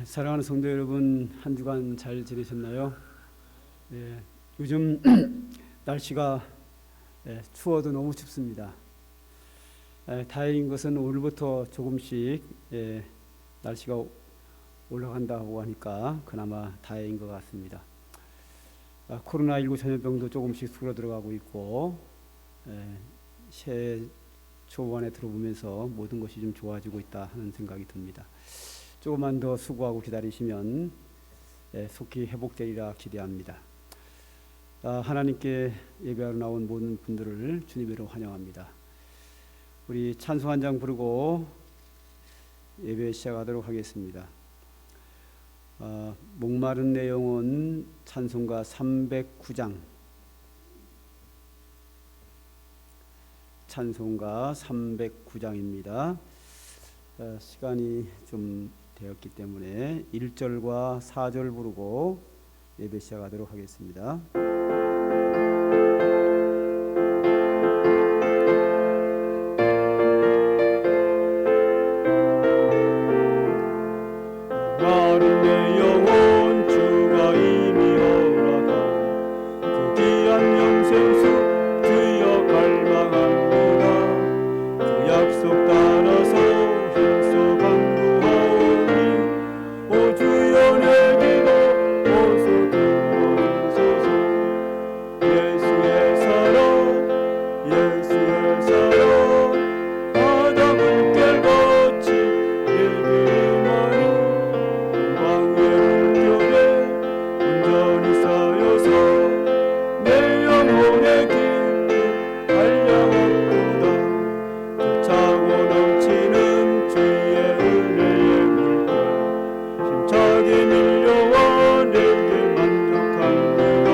사랑하는 성도 여러분, 한 주간 잘 지내셨나요? 요즘 날씨가 추워도 너무 춥습니다. 다행인 것은 오늘부터 조금씩 날씨가 올라간다고 하니까 그나마 다행인 것 같습니다. 코로나19 전염병도 조금씩 줄어들어가고 있고 새해 초반에 들어보면서 모든 것이 좀 좋아지고 있다 하는 생각이 듭니다. 조금만 더 수고하고 기다리시면 속히 회복되리라 기대합니다. 하나님께 예배하러 나온 모든 분들을 주님으로 환영합니다. 우리 찬송 한 장 부르고 예배 시작하도록 하겠습니다. 목마른 내 영혼 찬송가 309장 찬송가 309장입니다. 시간이 좀 되었기 때문에 1절과 4절 부르고 예배 시작하도록 하겠습니다. 마른 내 영혼 주가 이미 허락한 그 귀한 영생수 주여 갈망합니다. 그 약속 따라서 힘써 간구하오니 오 주여 내 기도 어서 들어주소서. 예수의 사랑 예수의 사랑 바다 물결 같이 내게 임하니 영광의 물결에 온전히 쌓여서 내 영혼의 기쁨 한량없도다. 차고 넘치는 주의 은혜의 물결 힘차게 밀려와 내게 만족합니다.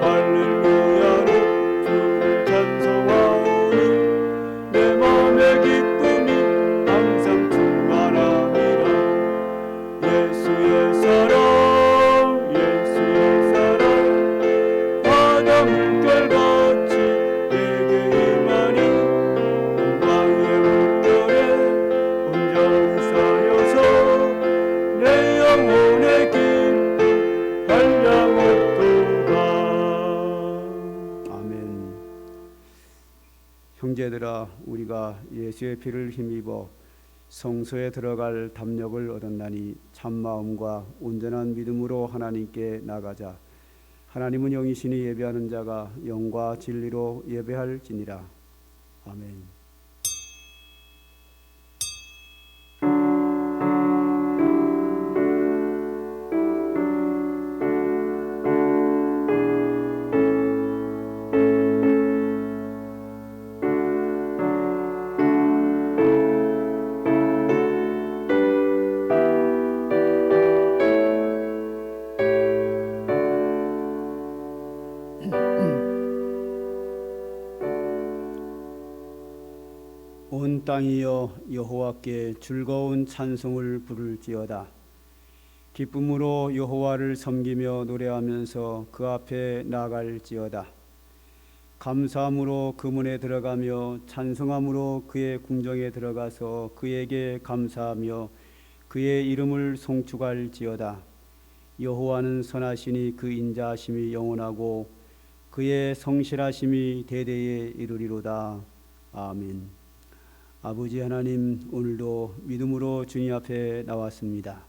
할렐루야로 주를 찬송하오니 내 맘의 기쁨이 항상 충만합니다. 예수의 사랑 예수의 사랑 바다 물결 같이 내게 임하니 영광의 물결에 온전히 쌓여서 내 영혼의 기쁨 한량없도다. 아멘. 형제들아, 우리가 예수의 피를 힘입어 성소에 들어갈 담력을 얻었나니 참마음과 온전한 믿음으로 하나님께 나가자. 하나님은 영이시니 예배하는 자가 영과 진리로 예배할지니라. 아멘. 온 땅이여 여호와께 즐거운 찬송을 부를지어다. 기쁨으로 여호와를 섬기며 노래하면서 그 앞에 나아갈지어다. 감사함으로 그 문에 들어가며 찬송함으로 그의 궁정에 들어가서 그에게 감사하며 그의 이름을 송축할지어다. 여호와는 선하시니 그 인자하심이 영원하고 그의 성실하심이 대대에 이르리로다. 아멘. 아버지 하나님, 오늘도 믿음으로 주님 앞에 나왔습니다.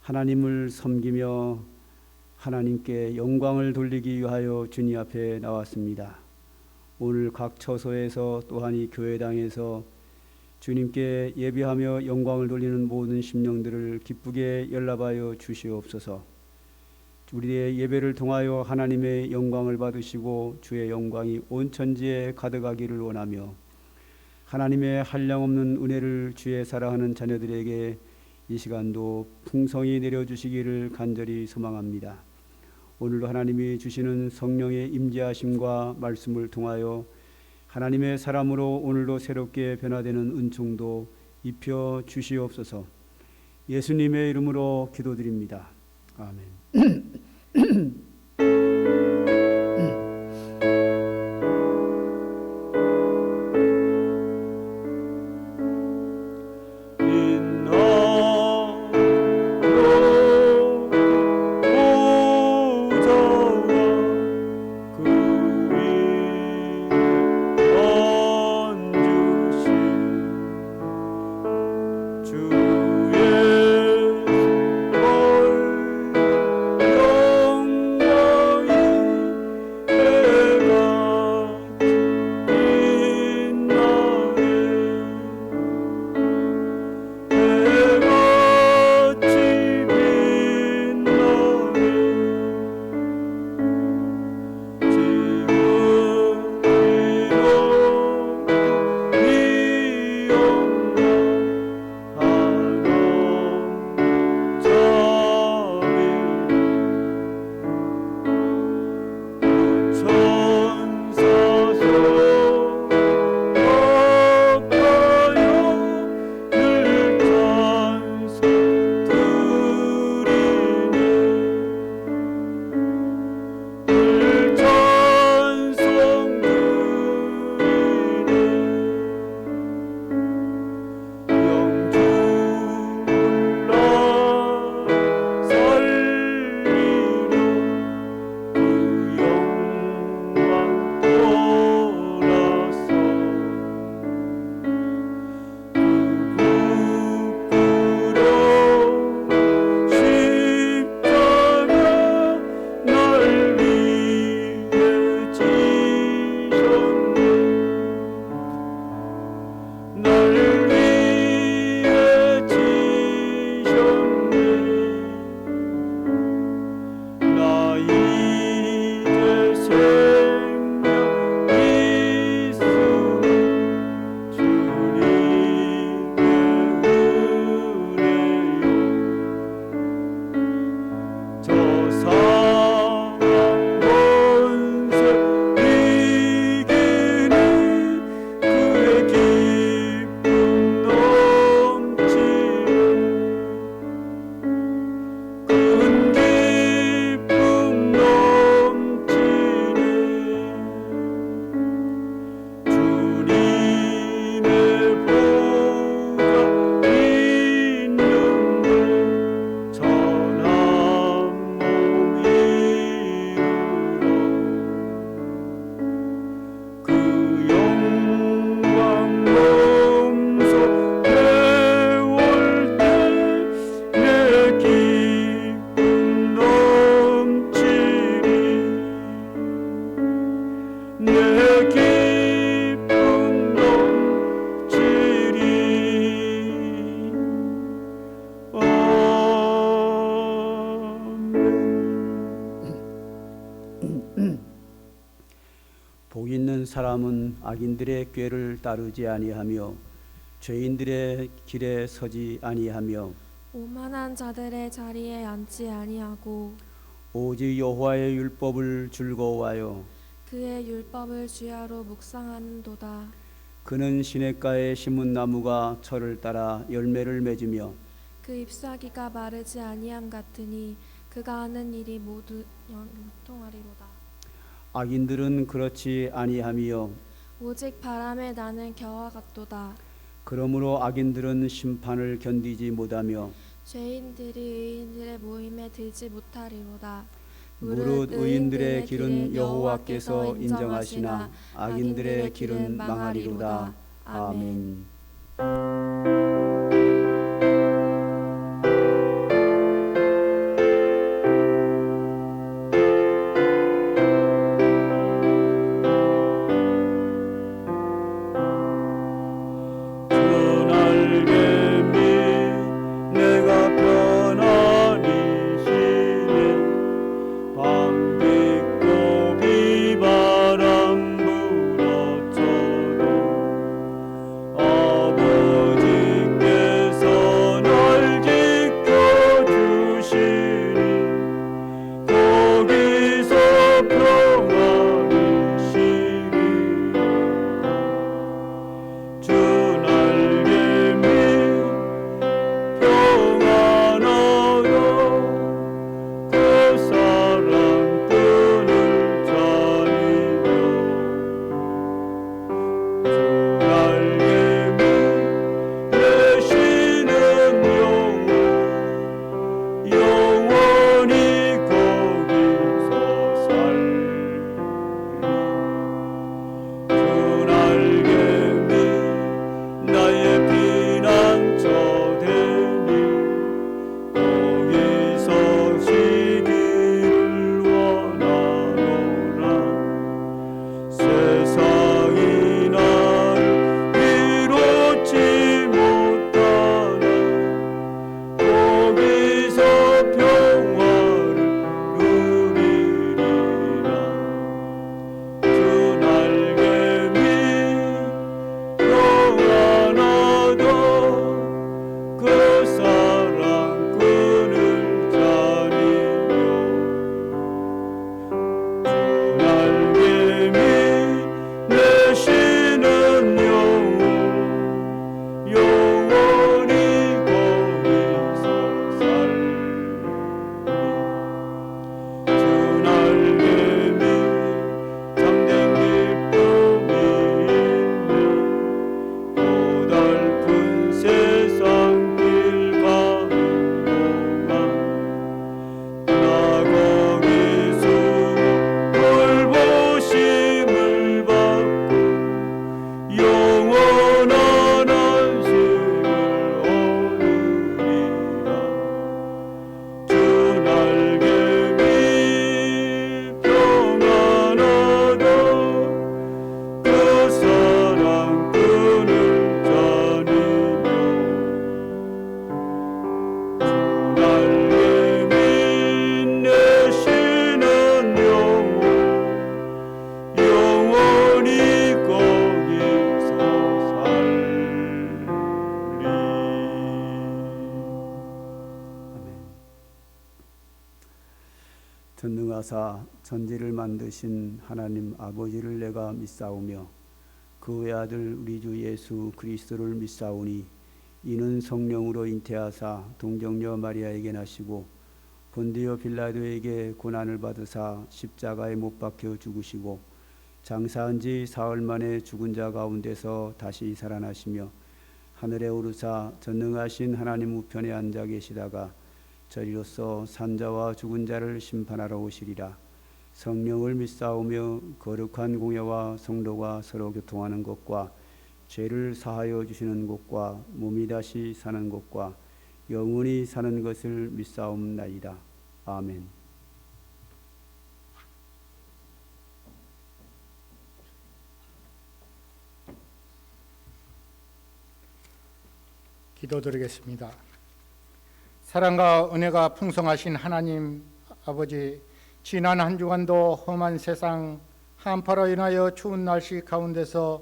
하나님을 섬기며 하나님께 영광을 돌리기 위하여 주님 앞에 나왔습니다. 오늘 각 처소에서 또한 이 교회당에서 주님께 예배하며 영광을 돌리는 모든 심령들을 기쁘게 연락하여 주시옵소서. 우리의 예배를 통하여 하나님의 영광을 받으시고 주의 영광이 온 천지에 가득하기를 원하며 하나님의 한량없는 은혜를 주의 사랑하는 자녀들에게 이 시간도 풍성히 내려주시기를 간절히 소망합니다. 오늘도 하나님이 주시는 성령의 임재하심과 말씀을 통하여 하나님의 사람으로 오늘도 새롭게 변화되는 은총도 입혀 주시옵소서. 예수님의 이름으로 기도드립니다. 아멘. 인나 복 있는 사람은 악인들의 꾀를 따르지 아니하며 죄인들의 길에 서지 아니하며 오만한 자들의 자리에 앉지 아니하고 오직 여호와의 율법을 즐거워하여 그의 율법을 주야로 묵상하는도다. 그는 시냇가에 심은 나무가 철을 따라 열매를 맺으며 그 잎사귀가 마르지 아니함 같으니 그가 하는 일이 모두 형통하리로다. 악인들은 그렇지 아니하며 오직 바람에 나는 겨와 같도다. 그러므로 악인들은 심판을 견디지 못하며 죄인들이 의인들의 모임에 들지 못하리로다. 무릇 의인들의 길은 여호와께서 인정하시나 악인들의 길은 망하리로다. 아멘. 아버지 전능하사 천지를 만드신 하나님 아버지를 내가 믿사오며 그 외아들 우리 주 예수 그리스도를 믿사오니 이는 성령으로 잉태하사 동정녀 마리아에게 나시고 본디오 빌라도에게 고난을 받으사 십자가에 못 박혀 죽으시고 장사한 지 사흘 만에 죽은 자 가운데서 다시 살아나시며 하늘에 오르사 전능하신 하나님 우편에 앉아 계시다가 저리로서 산자와 죽은 자를 심판하러 오시리라. 성령을 믿사오며 거룩한 공예와 성도가 서로 교통하는 것과 죄를 사하여 주시는 것과 몸이 다시 사는 것과 영원히 사는 것을 믿사옵나이다. 아멘. 기도드리겠습니다. 사랑과 은혜가 풍성하신 하나님 아버지, 지난 한 주간도 험한 세상 한파로 인하여 추운 날씨 가운데서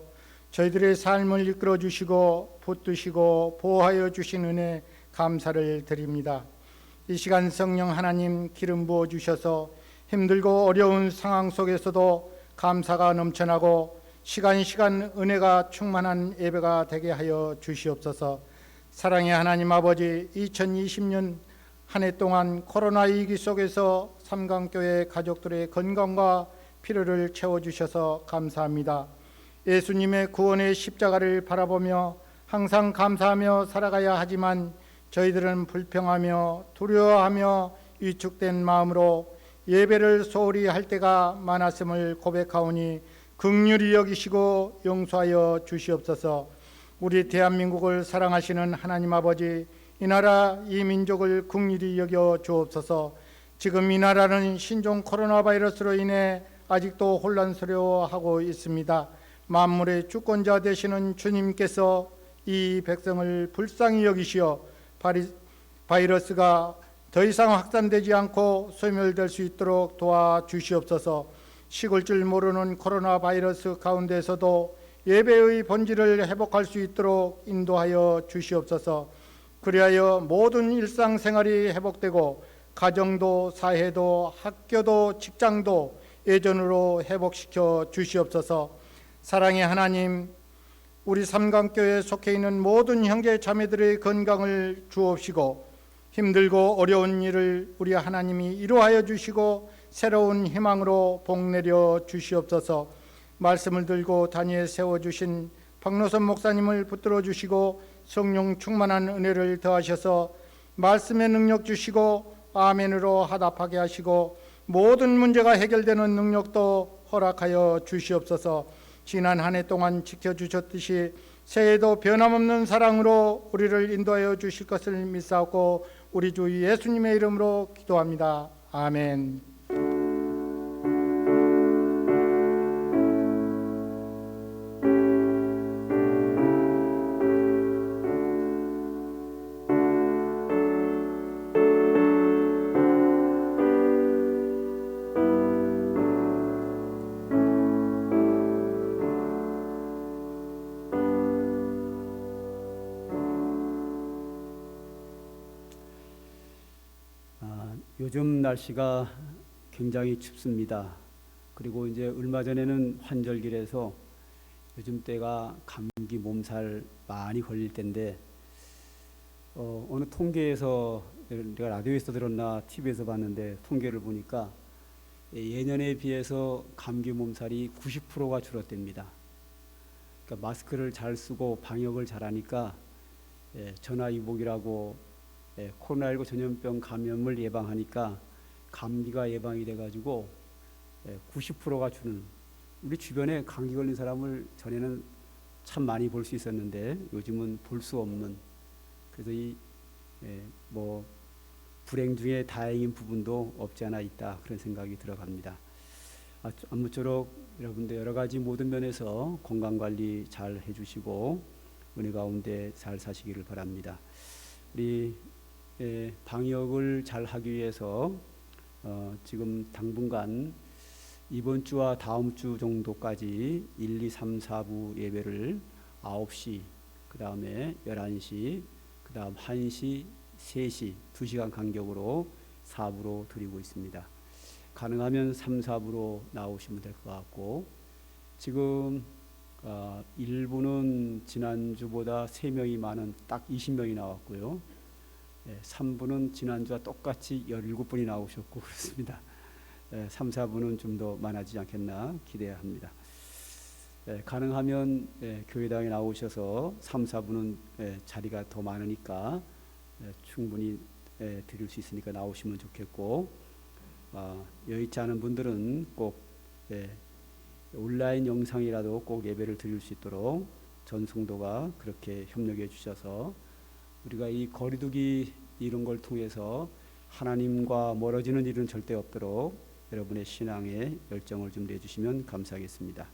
저희들의 삶을 이끌어 주시고 붙드시고 보호하여 주신 은혜 감사를 드립니다. 이 시간 성령 하나님 기름 부어 주셔서 힘들고 어려운 상황 속에서도 감사가 넘쳐나고 시간 은혜가 충만한 예배가 되게 하여 주시옵소서. 사랑의 하나님 아버지, 2020년 한 해 동안 코로나 위기 속에서 삼강교회 가족들의 건강과 필요를 채워주셔서 감사합니다. 예수님의 구원의 십자가를 바라보며 항상 감사하며 살아가야 하지만 저희들은 불평하며 두려워하며 위축된 마음으로 예배를 소홀히 할 때가 많았음을 고백하오니 긍휼히 여기시고 용서하여 주시옵소서. 우리 대한민국을 사랑하시는 하나님 아버지, 이 나라 이 민족을 긍휼히 여겨 주옵소서. 지금 이 나라는 신종 코로나 바이러스로 인해 아직도 혼란스러워하고 있습니다. 만물의 주권자 되시는 주님께서 이 백성을 불쌍히 여기시어 바이러스가 더 이상 확산되지 않고 소멸될 수 있도록 도와주시옵소서. 식을 줄 모르는 코로나 바이러스 가운데서도 예배의 본질을 회복할 수 있도록 인도하여 주시옵소서. 그리하여 모든 일상생활이 회복되고 가정도 사회도 학교도 직장도 예전으로 회복시켜 주시옵소서. 사랑의 하나님, 우리 삼강교회에 속해 있는 모든 형제 자매들의 건강을 주옵시고 힘들고 어려운 일을 우리 하나님이 이루하여 주시고 새로운 희망으로 복내려 주시옵소서. 말씀을 들고 단위에 세워주신 박노선 목사님을 붙들어 주시고 성령 충만한 은혜를 더하셔서 말씀의 능력 주시고 아멘으로 화답하게 하시고 모든 문제가 해결되는 능력도 허락하여 주시옵소서. 지난 한 해 동안 지켜주셨듯이 새해에도 변함없는 사랑으로 우리를 인도하여 주실 것을 믿사옵고 우리 주 예수님의 이름으로 기도합니다. 아멘. 요즘 날씨가 굉장히 춥습니다. 그리고 이제 얼마 전에는 환절기라서 요즘 때가 감기 몸살 많이 걸릴 때인데 어느 통계에서 내가 라디오에서 들었나 TV에서 봤는데 통계를 보니까 예년에 비해서 감기 몸살이 90%가 줄었답니다. 그러니까 마스크를 잘 쓰고 방역을 잘하니까 전화위복이라고 코로나19 전염병 감염을 예방하니까 감기가 예방이 돼가지고 90%가 주는, 우리 주변에 감기 걸린 사람을 전에는 참 많이 볼 수 있었는데 요즘은 볼 수 없는, 그래서 뭐 불행 중에 다행인 부분도 없지 않아 있다, 그런 생각이 들어갑니다. 아무쪼록 여러분들 여러 가지 모든 면에서 건강 관리 잘 해주시고 은혜 가운데 잘 사시기를 바랍니다. 우리 방역을 잘 하기 위해서 지금 당분간 이번 주와 다음 주 정도까지 1, 2, 3, 4부 예배를 9시, 그 다음에 11시, 그 다음 1시, 3시, 2시간 간격으로 4부로 드리고 있습니다. 가능하면 3, 4부로 나오시면 될 것 같고, 지금 1부는 지난주보다 3명이 많은 딱 20명이 나왔고요. 3부는 지난주와 똑같이 17분이 나오셨고 그렇습니다. 3, 4부는 좀 더 많아지지 않겠나 기대합니다. 가능하면 교회당에 나오셔서 3, 4부는 자리가 더 많으니까 충분히 드릴 수 있으니까 나오시면 좋겠고, 여의치 않은 분들은 꼭 온라인 영상이라도 꼭 예배를 드릴 수 있도록 전 성도가 그렇게 협력해 주셔서 우리가 이 거리두기 이런 걸 통해서 하나님과 멀어지는 일은 절대 없도록 여러분의 신앙에 열정을 좀 내주시면 감사하겠습니다.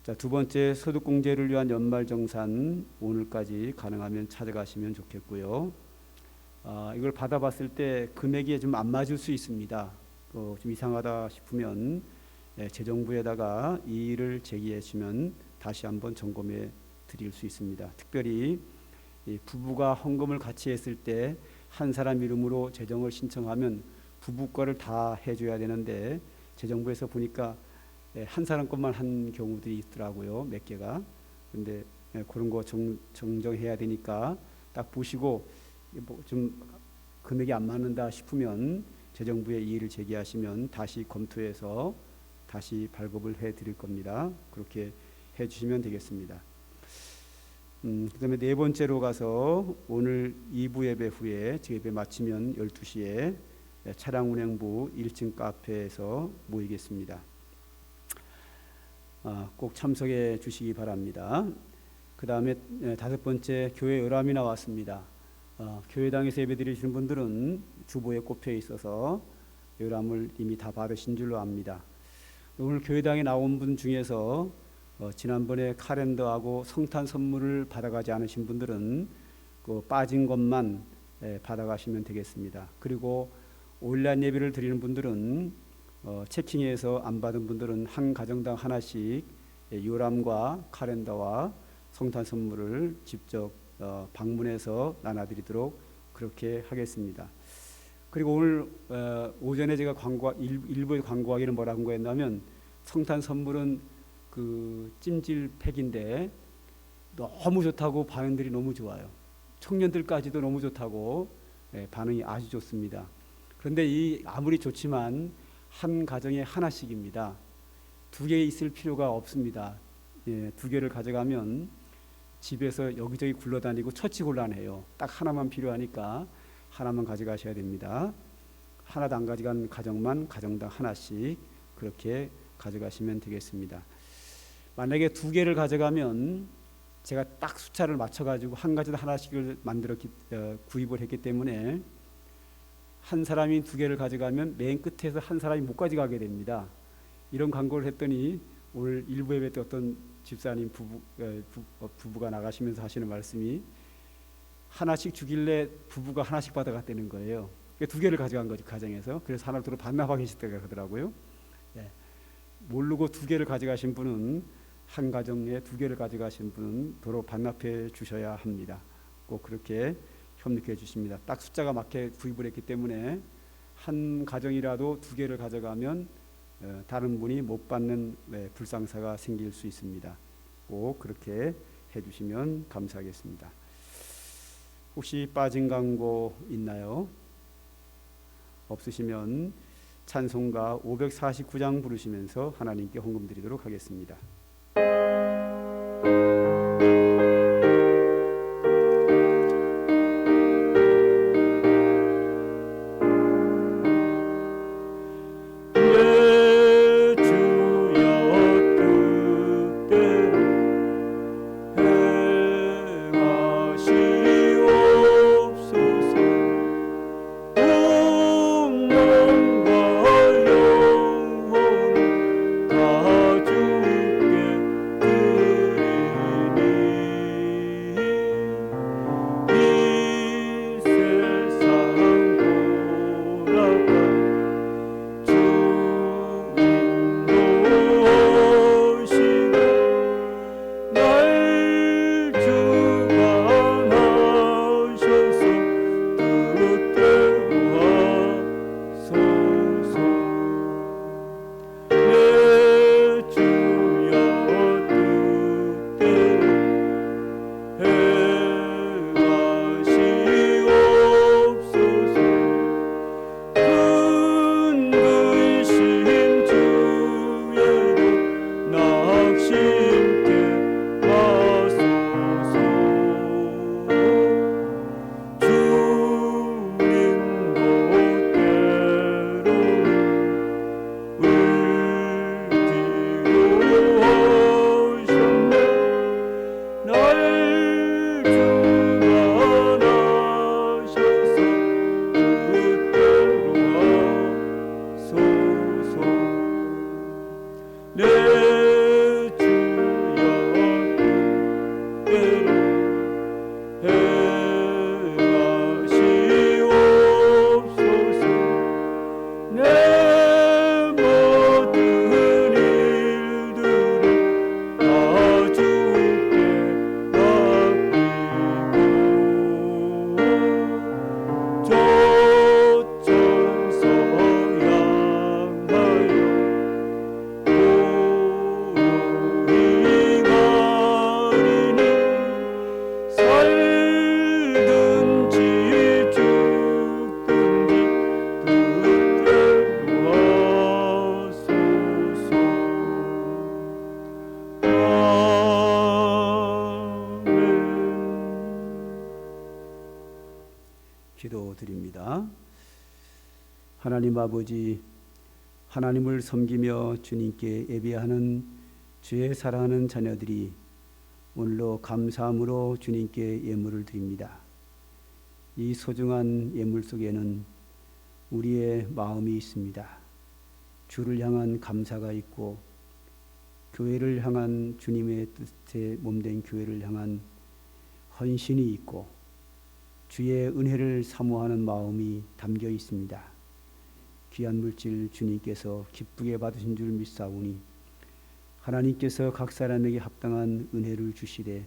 자, 두 번째, 소득공제를 위한 연말정산 오늘까지 가능하면 찾아가시면 좋겠고요. 이걸 받아봤을 때 금액이 좀 안 맞을 수 있습니다. 좀 이상하다 싶으면 재정부에다가 이의를 제기해 주시면 다시 한번 점검해 드릴 수 있습니다. 특별히 부부가 헌금을 같이 했을 때 한 사람 이름으로 재정을 신청하면 부부 거를 다 해줘야 되는데 재정부에서 보니까 한 사람 것만 한 경우들이 있더라고요. 몇 개가. 근데 그런 거 정정해야 되니까 딱 보시고 좀 금액이 안 맞는다 싶으면 재정부에 이의를 제기하시면 다시 검토해서 다시 발급을 해 드릴 겁니다. 그렇게 해 주시면 되겠습니다. 그다음에 네 번째로 가서 오늘 2부 예배 후에 예배 마치면 12시에 차량 운행부 1층 카페에서 모이겠습니다. 꼭 참석해 주시기 바랍니다. 그 다음에 다섯 번째, 교회 열람이 나왔습니다. 교회당에서 예배 드리시는 분들은 주보에 꼽혀 있어서 열람을 이미 다 받으신 줄로 압니다. 오늘 교회당에 나온 분 중에서 지난번에 카렌더하고 성탄 선물을 받아가지 않으신 분들은 그 빠진 것만 받아가시면 되겠습니다. 그리고 온라인 예배를 드리는 분들은 채팅에서 안 받은 분들은 한 가정당 하나씩 요람과 카렌더와 성탄 선물을 직접 방문해서 나눠드리도록 그렇게 하겠습니다. 그리고 오늘 오전에 제가 일부에 광고하기를 뭐라고 했냐면, 성탄 선물은 그 찜질팩인데 너무 좋다고 반응들이 너무 좋아요. 청년들까지도 너무 좋다고 반응이 아주 좋습니다. 그런데 아무리 좋지만 한 가정에 하나씩입니다. 두 개 있을 필요가 없습니다. 두 개를 가져가면 집에서 여기저기 굴러다니고 처치곤란해요. 딱 하나만 필요하니까 하나만 가져가셔야 됩니다. 하나도 안 가져간 가정만 가정당 하나씩 그렇게 가져가시면 되겠습니다. 만약에 두 개를 가져가면 제가 딱 숫자를 맞춰가지고 한 가지도 하나씩을 구입을 했기 때문에 한 사람이 두 개를 가져가면 맨 끝에서 한 사람이 못 가져가게 됩니다. 이런 광고를 했더니 오늘 일부 예배 때 어떤 집사님 부부가 나가시면서 하시는 말씀이, 하나씩 주길래 부부가 하나씩 받아갔다는 거예요. 두 개를 가져간 거죠, 가정에서. 그래서 하나를 도로 반납하고 계시다고 하더라고요. 모르고 두 개를 가져가신 분은, 한 가정에 두 개를 가져가신 분은 도로 반납해 주셔야 합니다. 꼭 그렇게 협력해 주십니다. 딱 숫자가 맞게 구입을 했기 때문에 한 가정이라도 두 개를 가져가면 다른 분이 못 받는 불상사가 생길 수 있습니다. 꼭 그렇게 해주시면 감사하겠습니다. 혹시 빠진 광고 있나요? 없으시면 찬송가 549장 부르시면서 하나님께 헌금 드리도록 하겠습니다. 주께 기도드립니다. 하나님 아버지, 하나님을 섬기며 주님께 예배하는 주의 사랑하는 자녀들이 오늘로 감사함으로 주님께 예물을 드립니다. 이 소중한 예물 속에는 우리의 마음이 있습니다. 주를 향한 감사가 있고 교회를 향한 주님의 뜻에 몸된 교회를 향한 헌신이 있고 주의 은혜를 사모하는 마음이 담겨 있습니다. 귀한 물질 주님께서 기쁘게 받으신 줄 믿사오니 하나님께서 각 사람에게 합당한 은혜를 주시되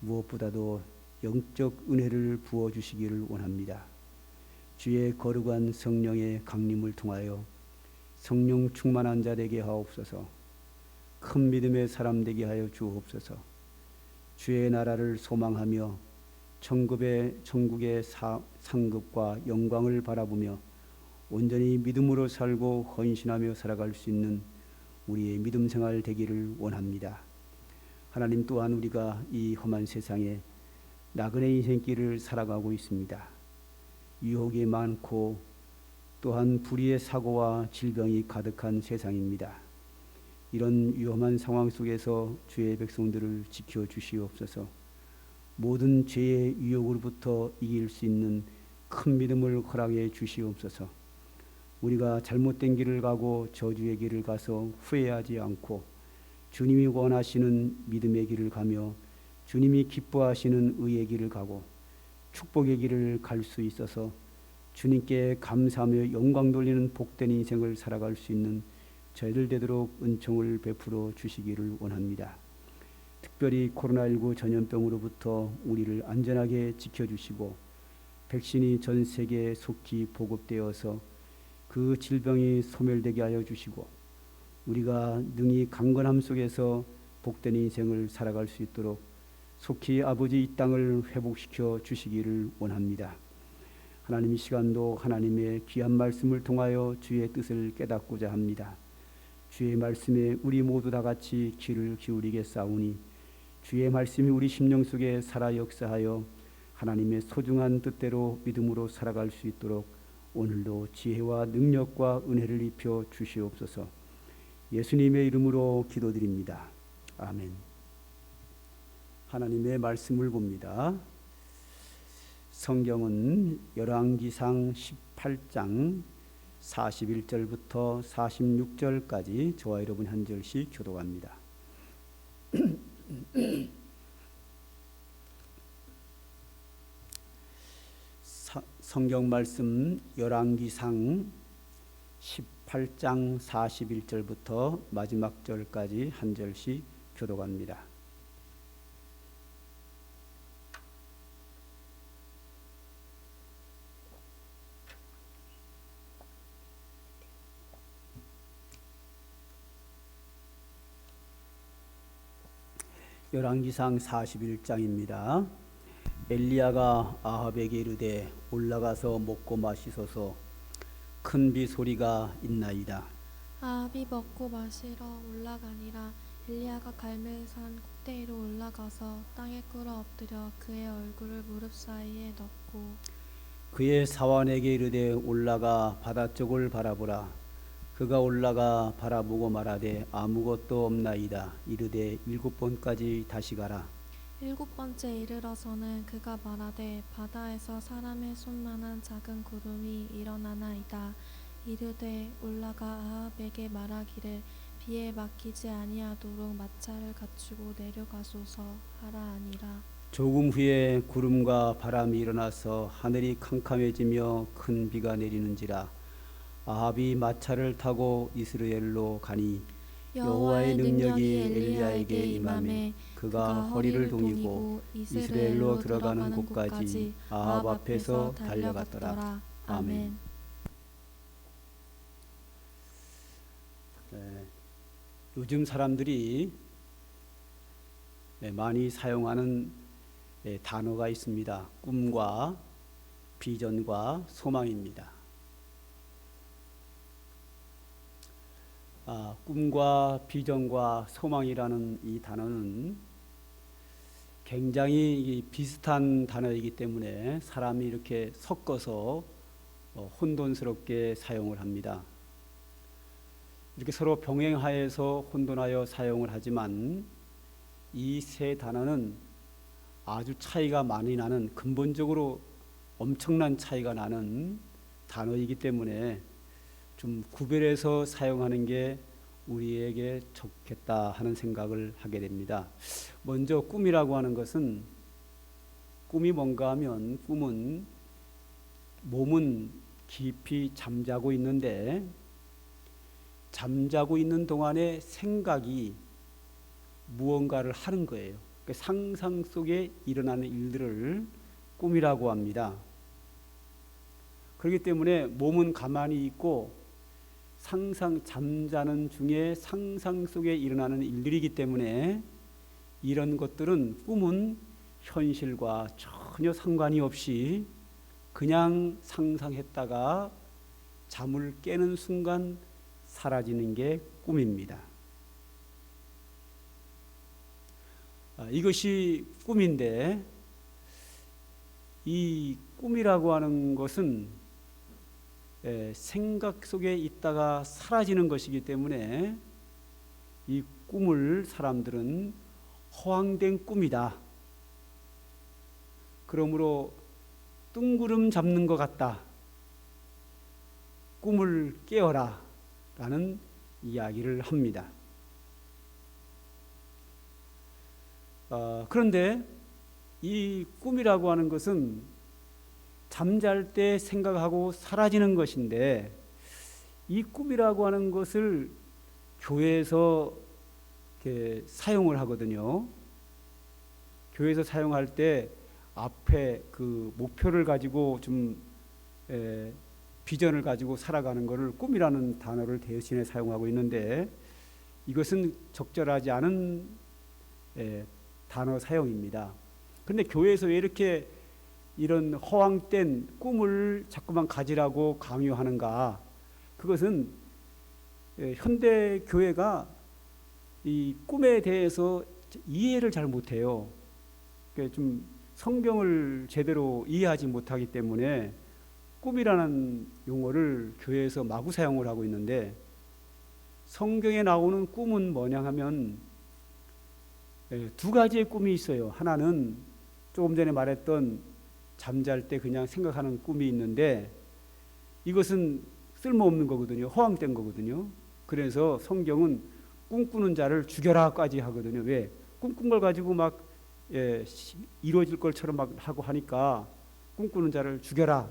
무엇보다도 영적 은혜를 부어주시기를 원합니다. 주의 거룩한 성령의 강림을 통하여 성령 충만한 자 되게 하옵소서. 큰 믿음의 사람 되게 하여 주옵소서. 주의 나라를 소망하며 천국의 상급과 영광을 바라보며 온전히 믿음으로 살고 헌신하며 살아갈 수 있는 우리의 믿음 생활 되기를 원합니다. 하나님, 또한 우리가 이 험한 세상에 나그네 인생길을 살아가고 있습니다. 유혹이 많고 또한 불의의 사고와 질병이 가득한 세상입니다. 이런 위험한 상황 속에서 주의 백성들을 지켜주시옵소서. 모든 죄의 유혹으로부터 이길 수 있는 큰 믿음을 허락해 주시옵소서. 우리가 잘못된 길을 가고 저주의 길을 가서 후회하지 않고 주님이 원하시는 믿음의 길을 가며 주님이 기뻐하시는 의의 길을 가고 축복의 길을 갈 수 있어서 주님께 감사하며 영광 돌리는 복된 인생을 살아갈 수 있는 저희들 되도록 은총을 베풀어 주시기를 원합니다. 특별히 코로나19 전염병으로부터 우리를 안전하게 지켜주시고 백신이 전 세계에 속히 보급되어서 그 질병이 소멸되게 하여 주시고 우리가 능히 강건함 속에서 복된 인생을 살아갈 수 있도록 속히 아버지 이 땅을 회복시켜 주시기를 원합니다. 하나님, 이 시간도 하나님의 귀한 말씀을 통하여 주의 뜻을 깨닫고자 합니다. 주의 말씀에 우리 모두 다 같이 귀를 기울이겠사오니 주의 말씀이 우리 심령 속에 살아 역사하여 하나님의 소중한 뜻대로 믿음으로 살아갈 수 있도록 오늘도 지혜와 능력과 은혜를 입혀 주시옵소서. 예수님의 이름으로 기도드립니다. 아멘. 하나님의 말씀을 봅니다. 성경은 열왕기상 18장 41절부터 46절까지 저와 여러분 한 절씩 교독합니다. 성경 말씀 열왕기상 18장 41절부터 마지막 절까지 한 절씩 교독합니다. 열왕기상 41장입니다. 엘리야가 아합에게 이르되 올라가서 먹고 마시소서. 큰 비 소리가 있나이다. 아합이 먹고 마시러 올라가니라. 엘리야가 갈멜산 꼭대기로 올라가서 땅에 꿇어 엎드려 그의 얼굴을 무릎 사이에 넣고 그의 사환에게 이르되 올라가 바다 쪽을 바라보라. 그가 올라가 바라보고 말하되 아무것도 없나이다. 이르되 7번까지 다시 가라. 7번째 이르러서는 그가 말하되 바다에서 사람의 손만한 작은 구름이 일어나나이다. 이르되 올라가 아합에게 말하기를 비에 막히지 아니하도록 마차를 갖추고 내려가소서 하라 하니라. 조금 후에 구름과 바람이 일어나서 하늘이 캄캄해지며 큰 비가 내리는지라. 아합이 마차를 타고 이스라엘로 가니 여호와의 능력이 엘리야에게 임하매 그가 허리를 동이고 이스라엘로 들어가는 곳까지 아합 앞에서 달려갔더라. 아멘. 요즘 사람들이 많이 사용하는 단어가 있습니다. 꿈과 비전과 소망입니다. 꿈과 비전과 소망이라는 이 단어는 굉장히 비슷한 단어이기 때문에 사람이 이렇게 섞어서 혼돈스럽게 사용을 합니다. 이렇게 서로 병행하여서 혼돈하여 사용을 하지만 이 세 단어는 아주 차이가 많이 나는, 근본적으로 엄청난 차이가 나는 단어이기 때문에 좀 구별해서 사용하는 게 우리에게 좋겠다 하는 생각을 하게 됩니다. 먼저 꿈이라고 하는 것은, 꿈이 뭔가 하면 꿈은 몸은 깊이 잠자고 있는데 잠자고 있는 동안에 생각이 무언가를 하는 거예요. 그러니까 상상 속에 일어나는 일들을 꿈이라고 합니다. 그렇기 때문에 몸은 가만히 있고 잠자는 중에 상상 속에 일어나는 일들이기 때문에 이런 것들은, 꿈은 현실과 전혀 상관이 없이 그냥 상상했다가 잠을 깨는 순간 사라지는 게 꿈입니다. 이것이 꿈인데, 이 꿈이라고 하는 것은 생각 속에 있다가 사라지는 것이기 때문에 이 꿈을 사람들은 허황된 꿈이다, 그러므로 뜬구름 잡는 것 같다, 꿈을 깨어라 라는 이야기를 합니다. 그런데 이 꿈이라고 하는 것은 잠잘 때 생각하고 사라지는 것인데, 이 꿈이라고 하는 것을 교회에서 이렇게 사용을 하거든요. 교회에서 사용할 때 앞에 그 목표를 가지고 좀 비전을 가지고 살아가는 것을 꿈이라는 단어를 대신에 사용하고 있는데, 이것은 적절하지 않은 단어 사용입니다. 그런데 교회에서 왜 이렇게 이런 허황된 꿈을 자꾸만 가지라고 강요하는가? 그것은 현대 교회가 이 꿈에 대해서 이해를 잘 못해요. 좀 성경을 제대로 이해하지 못하기 때문에 꿈이라는 용어를 교회에서 마구 사용을 하고 있는데, 성경에 나오는 꿈은 뭐냐 하면 두 가지의 꿈이 있어요. 하나는 조금 전에 말했던 잠잘 때 그냥 생각하는 꿈이 있는데, 이것은 쓸모없는 거거든요. 허황된 거거든요. 그래서 성경은 꿈꾸는 자를 죽여라까지 하거든요. 왜? 꿈꾼 걸 가지고 막 이루어질 것처럼 막 하고 하니까 꿈꾸는 자를 죽여라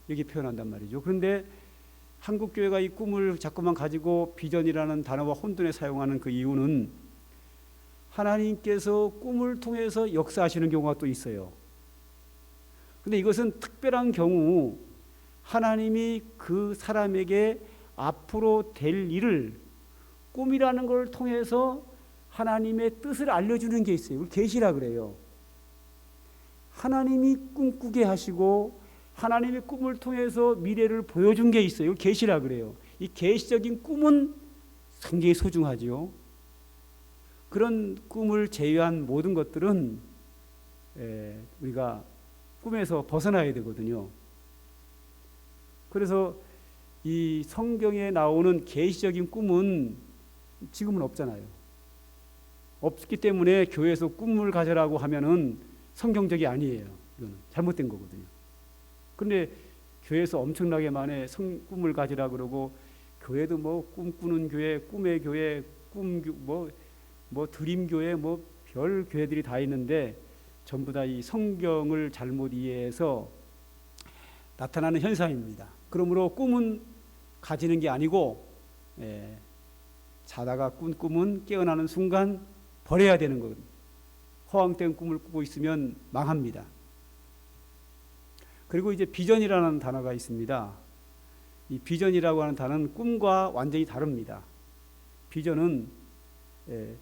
이렇게 표현한단 말이죠. 그런데 한국 교회가 이 꿈을 자꾸만 가지고 비전이라는 단어와 혼돈에 사용하는 그 이유는, 하나님께서 꿈을 통해서 역사하시는 경우가 또 있어요. 근데 이것은 특별한 경우, 하나님이 그 사람에게 앞으로 될 일을 꿈이라는 걸 통해서 하나님의 뜻을 알려주는 게 있어요. 이걸 계시라 그래요. 하나님이 꿈꾸게 하시고 하나님의 꿈을 통해서 미래를 보여준 게 있어요. 이걸 계시라 그래요. 이 계시적인 꿈은 굉장히 소중하지요. 그런 꿈을 제외한 모든 것들은 우리가 꿈에서 벗어나야 되거든요. 그래서 이 성경에 나오는 계시적인 꿈은 지금은 없잖아요. 없기 때문에 교회에서 꿈을 가져라고 하면은 성경적이 아니에요. 이거는 잘못된 거거든요. 그런데 교회에서 엄청나게 많이 꿈을 가지라 그러고, 교회도 뭐 꿈꾸는 교회, 꿈의 교회, 뭐 드림 교회, 뭐 별 교회들이 다 있는데 전부 다 이 성경을 잘못 이해해서 나타나는 현상입니다. 그러므로 꿈은 가지는 게 아니고, 자다가 꾼 꿈은 깨어나는 순간 버려야 되는 거거든요. 허황된 꿈을 꾸고 있으면 망합니다. 그리고 이제 비전이라는 단어가 있습니다. 이 비전이라고 하는 단어는 꿈과 완전히 다릅니다. 비전은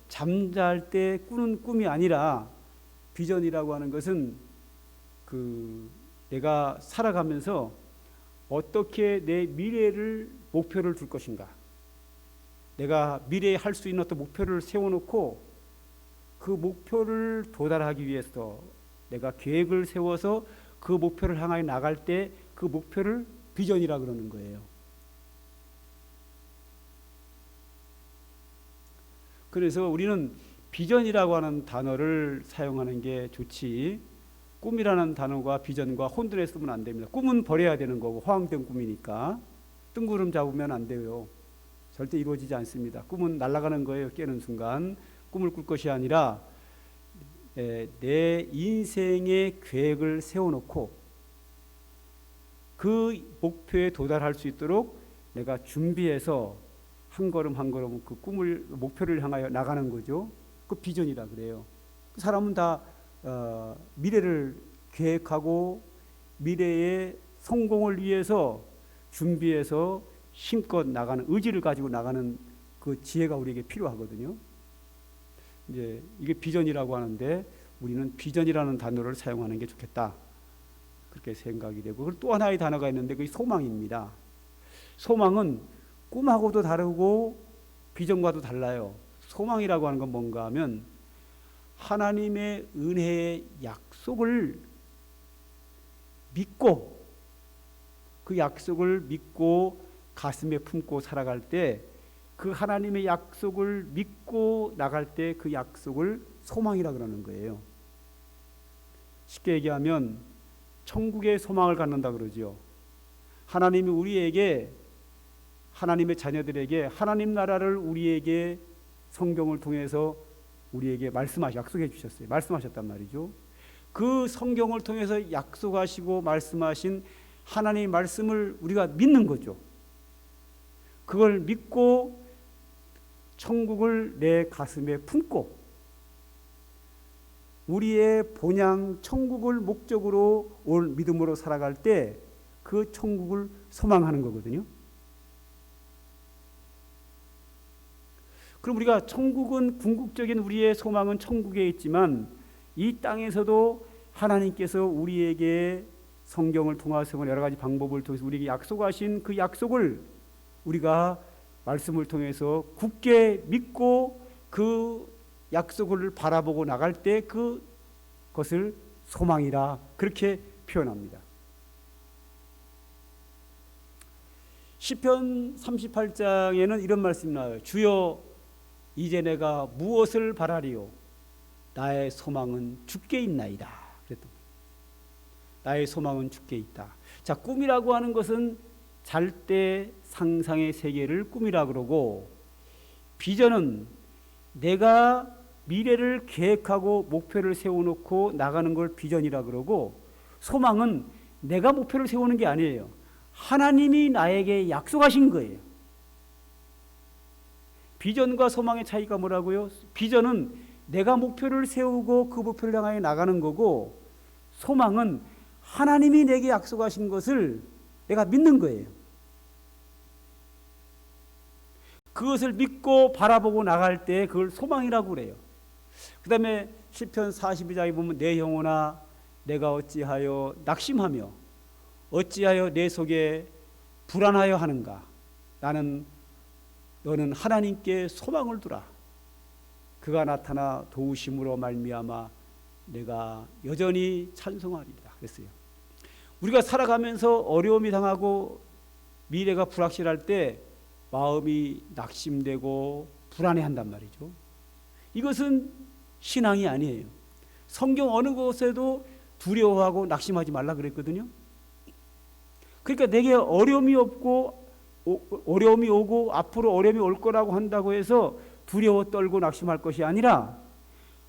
잠잘 때 꾸는 꿈이 아니라, 비전이라고 하는 것은 내가 살아가면서 어떻게 내 미래를 목표를 둘 것인가, 내가 미래에 할 수 있는 어떤 목표를 세워놓고 그 목표를 도달하기 위해서 내가 계획을 세워서 그 목표를 향하여 나갈 때 그 목표를 비전이라 그러는 거예요. 그래서 우리는 비전이라고 하는 단어를 사용하는 게 좋지, 꿈이라는 단어가 비전과 혼돈에 쓰면 안 됩니다. 꿈은 버려야 되는 거고, 허황된 꿈이니까. 뜬구름 잡으면 안 돼요. 절대 이루어지지 않습니다. 꿈은 날아가는 거예요. 깨는 순간. 꿈을 꿀 것이 아니라 내 인생의 계획을 세워놓고 그 목표에 도달할 수 있도록 내가 준비해서 한 걸음 한 걸음 그 꿈을, 목표를 향하여 나가는 거죠. 그 비전이라 그래요. 그 사람은 다 미래를 계획하고 미래의 성공을 위해서 준비해서 힘껏 나가는, 의지를 가지고 나가는 그 지혜가 우리에게 필요하거든요. 이제 이게 비전이라고 하는데 우리는 비전이라는 단어를 사용하는 게 좋겠다, 그렇게 생각이 되고, 또 하나의 단어가 있는데 그게 소망입니다. 소망은 꿈하고도 다르고 비전과도 달라요. 소망이라고 하는 건 뭔가 하면 하나님의 은혜의 약속을 믿고, 그 약속을 믿고 가슴에 품고 살아갈 때, 그 하나님의 약속을 믿고 나갈 때 그 약속을 소망이라 그러는 거예요. 쉽게 얘기하면 천국의 소망을 갖는다 그러죠. 하나님이 우리에게, 하나님의 자녀들에게 하나님 나라를 우리에게 성경을 통해서 우리에게 약속해 주셨어요. 말씀하셨단 말이죠. 그 성경을 통해서 약속하시고 말씀하신 하나님의 말씀을 우리가 믿는 거죠. 그걸 믿고 천국을 내 가슴에 품고 우리의 본향 천국을 목적으로 올 믿음으로 살아갈 때 그 천국을 소망하는 거거든요. 그럼 우리가 천국은, 궁극적인 우리의 소망은 천국에 있지만 이 땅에서도 하나님께서 우리에게 성경을 통해서 여러 가지 방법을 통해서 우리에게 약속하신 그 약속을 우리가 말씀을 통해서 굳게 믿고 그 약속을 바라보고 나갈 때 그것을 소망이라 그렇게 표현합니다. 시편 38장에는 이런 말씀이 나와요. 주여, 이제 내가 무엇을 바라리요? 나의 소망은 주께 있나이다. 그랬던 거예요. 나의 소망은 주께 있다. 자, 꿈이라고 하는 것은 잘 때 상상의 세계를 꿈이라고 그러고, 비전은 내가 미래를 계획하고 목표를 세워놓고 나가는 걸 비전이라 그러고, 소망은 내가 목표를 세우는 게 아니에요. 하나님이 나에게 약속하신 거예요. 비전과 소망의 차이가 뭐라고요? 비전은 내가 목표를 세우고 그 목표를 향하여 나가는 거고, 소망은 하나님이 내게 약속하신 것을 내가 믿는 거예요. 그것을 믿고 바라보고 나갈 때 그걸 소망이라고 그래요. 그 다음에 시편 42장에 보면 내 영혼아 내가 어찌하여 낙심하며 어찌하여 내 속에 불안하여 하는가. 너는 하나님께 소망을 두라. 그가 나타나 도우심으로 말미암아 내가 여전히 찬송하리라 그랬어요. 우리가 살아가면서 어려움이 당하고 미래가 불확실할 때 마음이 낙심되고 불안해한단 말이죠. 이것은 신앙이 아니에요. 성경 어느 곳에도 두려워하고 낙심하지 말라 그랬거든요. 그러니까 내게 어려움이 오고 앞으로 어려움이 올 거라고 한다고 해서 두려워 떨고 낙심할 것이 아니라,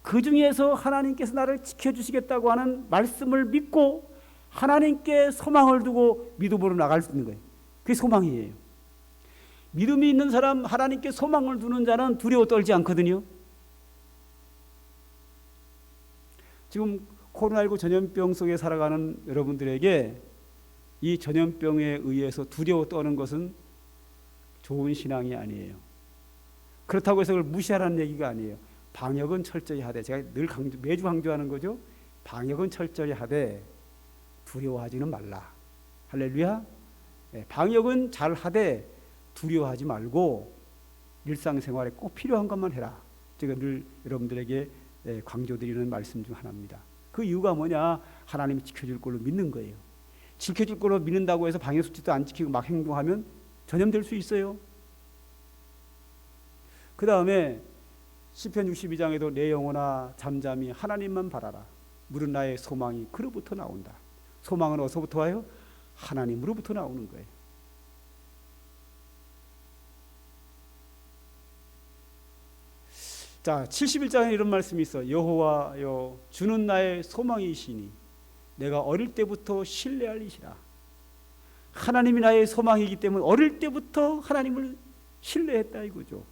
그 중에서 하나님께서 나를 지켜주시겠다고 하는 말씀을 믿고 하나님께 소망을 두고 믿음으로 나갈 수 있는 거예요. 그게 소망이에요. 믿음이 있는 사람, 하나님께 소망을 두는 자는 두려워 떨지 않거든요. 지금 코로나19 전염병 속에 살아가는 여러분들에게 이 전염병에 의해서 두려워 떠는 것은 좋은 신앙이 아니에요. 그렇다고 해서 그걸 무시하라는 얘기가 아니에요. 방역은 철저히 하되, 제가 늘 매주 강조하는 거죠. 방역은 철저히 하되 두려워하지는 말라. 할렐루야. 방역은 잘 하되 두려워하지 말고 일상생활에 꼭 필요한 것만 해라. 제가 늘 여러분들에게 강조드리는 말씀 중 하나입니다. 그 이유가 뭐냐? 하나님이 지켜줄 걸로 믿는 거예요. 지켜줄 걸로 믿는다고 해서 방해수칙도 안 지키고 막 행동하면 전염될 수 있어요. 그 다음에 시편 62장에도 내 영혼아 잠잠히 하나님만 바라라. 물은 나의 소망이 그로부터 나온다. 소망은 어디서부터 와요? 하나님으로부터 나오는 거예요. 자, 71장에 이런 말씀이 있어. 여호와여 주는 나의 소망이시니 내가 어릴 때부터 신뢰할 이시라. 하나님이 나의 소망이기 때문에 어릴 때부터 하나님을 신뢰했다 이거죠.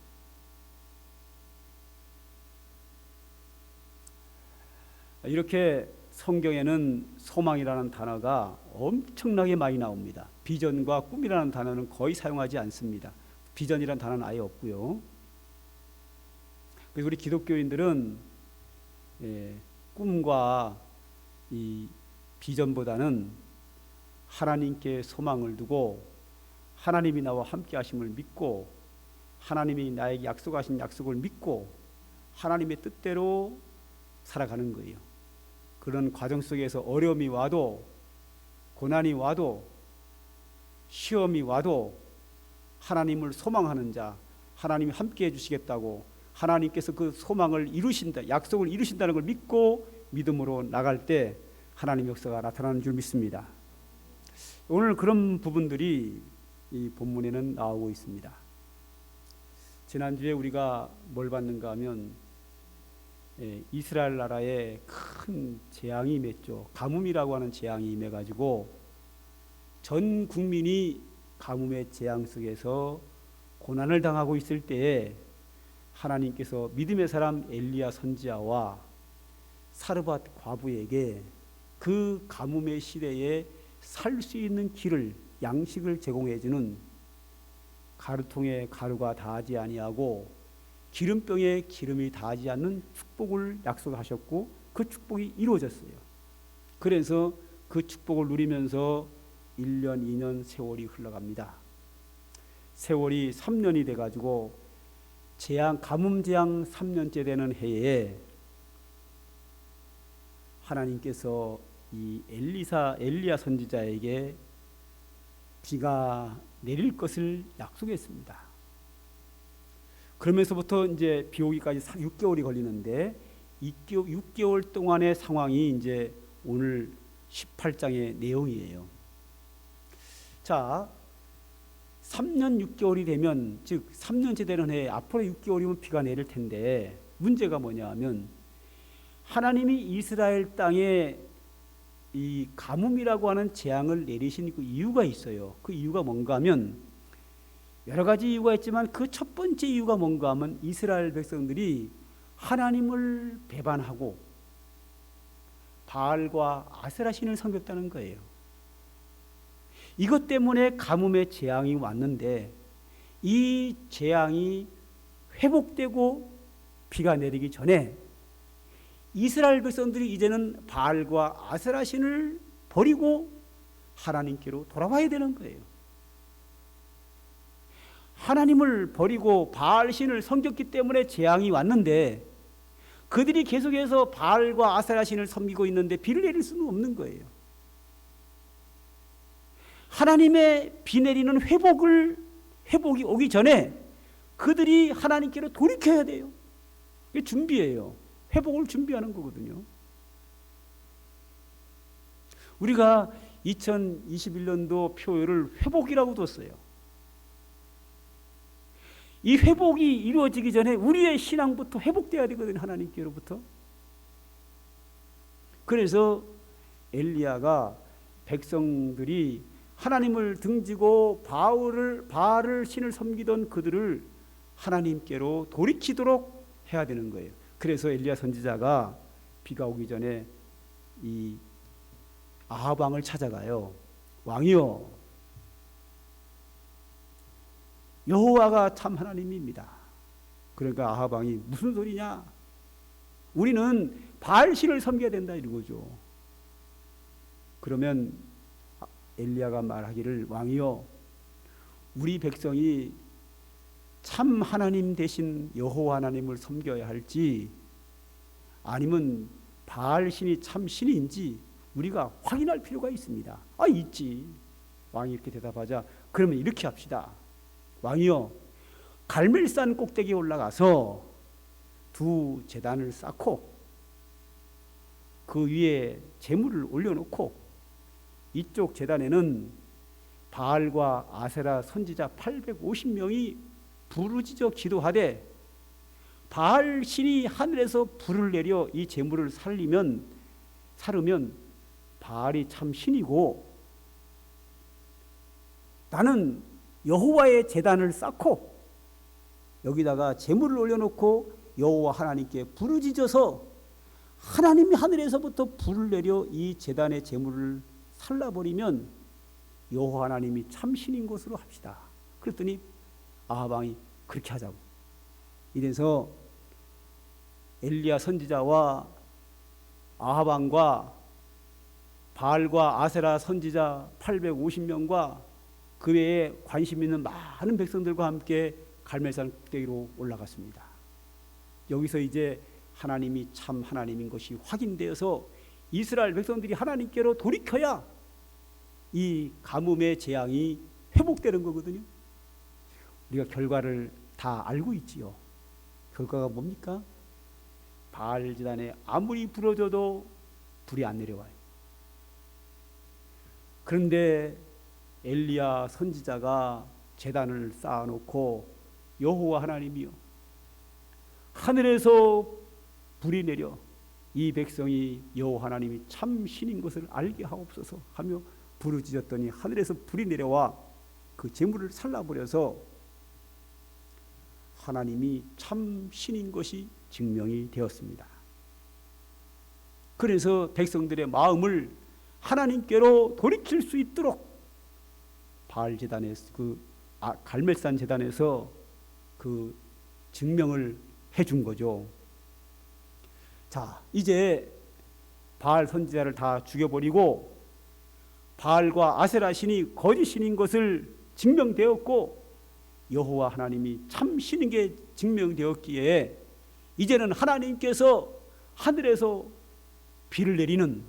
이렇게 성경에는 소망이라는 단어가 엄청나게 많이 나옵니다. 비전과 꿈이라는 단어는 거의 사용하지 않습니다. 비전이라는 단어는 아예 없고요. 그래서 우리 기독교인들은 꿈과 이 비전보다는 하나님께 소망을 두고 하나님이 나와 함께 하심을 믿고 하나님이 나에게 약속하신 약속을 믿고 하나님의 뜻대로 살아가는 거예요. 그런 과정 속에서 어려움이 와도 고난이 와도 시험이 와도 하나님을 소망하는 자, 하나님이 함께 해주시겠다고 하나님께서 그 소망을 이루신다, 약속을 이루신다는 걸 믿고 믿음으로 나갈 때 하나님의 역사가 나타나는 줄 믿습니다. 오늘 그런 부분들이 이 본문에는 나오고 있습니다. 지난주에 우리가 뭘 봤는가 하면 이스라엘 나라에 큰 재앙이 임했죠. 가뭄이라고 하는 재앙이 임해가지고 전 국민이 가뭄의 재앙 속에서 고난을 당하고 있을 때에 하나님께서 믿음의 사람 엘리야 선지자와 사르밧 과부에게 그 가뭄의 시대에 살 수 있는 길을 양식을 제공해주는 가루통에 가루가 닿지 아니하고 기름병에 기름이 닿지 않는 축복을 약속하셨고 그 축복이 이루어졌어요. 그래서 그 축복을 누리면서 1년, 2년 세월이 흘러갑니다. 세월이 3년이 돼가지고 가뭄 재앙 3년째 되는 해에 하나님께서 이 엘리야 선지자에게 비가 내릴 것을 약속했습니다. 그러면서부터 이제 비 오기까지 6개월이 걸리는데 6개월 동안의 상황이 이제 오늘 18장의 내용이에요. 자, 3년 6개월이 되면 즉 3년째 되는 해에 앞으로 6개월이면 비가 내릴 텐데 문제가 뭐냐 하면 하나님이 이스라엘 땅에 이 가뭄이라고 하는 재앙을 내리신 그 이유가 있어요. 그 이유가 뭔가 하면 여러 가지 이유가 있지만 그 첫 번째 이유가 뭔가 하면 이스라엘 백성들이 하나님을 배반하고 바알과 아세라 신을 섬겼다는 거예요. 이것 때문에 가뭄의 재앙이 왔는데 이 재앙이 회복되고 비가 내리기 전에 이스라엘 백성들이 이제는 바알과 아세라 신을 버리고 하나님께로 돌아와야 되는 거예요. 하나님을 버리고 바알 신을 섬겼기 때문에 재앙이 왔는데 그들이 계속해서 바알과 아세라 신을 섬기고 있는데 비를 내릴 수는 없는 거예요. 하나님의 비 내리는 회복이 오기 전에 그들이 하나님께로 돌이켜야 돼요. 이게 준비예요. 회복을 준비하는 거거든요. 우리가 2021년도 표를 회복이라고 뒀어요. 이 회복이 이루어지기 전에 우리의 신앙부터 회복돼야 되거든요. 하나님께로부터. 그래서 엘리야가 백성들이 하나님을 등지고 바알을 신을 섬기던 그들을 하나님께로 돌이키도록 해야 되는 거예요. 그래서 엘리야 선지자가 비가 오기 전에 이 아합 왕을 찾아가요. 왕이여, 여호와가 참 하나님입니다. 그러니까 아합 왕이 무슨 소리냐? 우리는 바알 신을 섬겨야 된다 이러고죠. 그러면 엘리야가 말하기를 왕이여, 우리 백성이 참 하나님 대신 여호와 하나님을 섬겨야 할지 아니면 바알 신이 참 신인지 우리가 확인할 필요가 있습니다. 아, 있지. 왕이 이렇게 대답하자, 그러면 이렇게 합시다. 왕이요, 갈멜산 꼭대기에 올라가서 두 제단을 쌓고 그 위에 제물을 올려놓고 이쪽 제단에는 바알과 아세라 선지자 850명이 부르짖어 기도하되 바알 신이 하늘에서 불을 내려 이 제물을 살르면 바알이 참 신이고 나는 여호와의 제단을 쌓고 여기다가 제물을 올려놓고 여호와 하나님께 부르짖어서 하나님이 하늘에서부터 불을 내려 이 제단의 제물을 살라버리면 여호와 하나님이 참 신인 것으로 합시다. 그랬더니 아합 왕이 그렇게 하자고. 이래서 엘리야 선지자와 아합 왕과 바알과 아세라 선지자 850명과 그 외에 관심 있는 많은 백성들과 함께 갈멜산 꼭대기로 올라갔습니다. 여기서 이제 하나님이 참 하나님인 것이 확인되어서 이스라엘 백성들이 하나님께로 돌이켜야 이 가뭄의 재앙이 회복되는 거거든요. 우리가 결과를 다 알고 있지요. 결과가 뭡니까? 바알 제단에 아무리 부러져도 불이 안 내려와요. 그런데 엘리야 선지자가 제단을 쌓아놓고 여호와 하나님이요, 하늘에서 불이 내려 이 백성이 여호와 하나님이 참 신인 것을 알게 하옵소서 하며 부르짖었더니 하늘에서 불이 내려와 그 제물을 살라버려서 하나님이 참 신인 것이 증명이 되었습니다. 그래서 백성들의 마음을 하나님께로 돌이킬 수 있도록 바알 제단에서 갈멜산 제단에서 그 증명을 해준 거죠. 자, 이제 바알 선지자를 다 죽여버리고 바알과 아세라 신이 거짓 신인 것을 증명되었고 여호와 하나님이 참 신인 게 증명되었기에 이제는 하나님께서 하늘에서 비를 내리는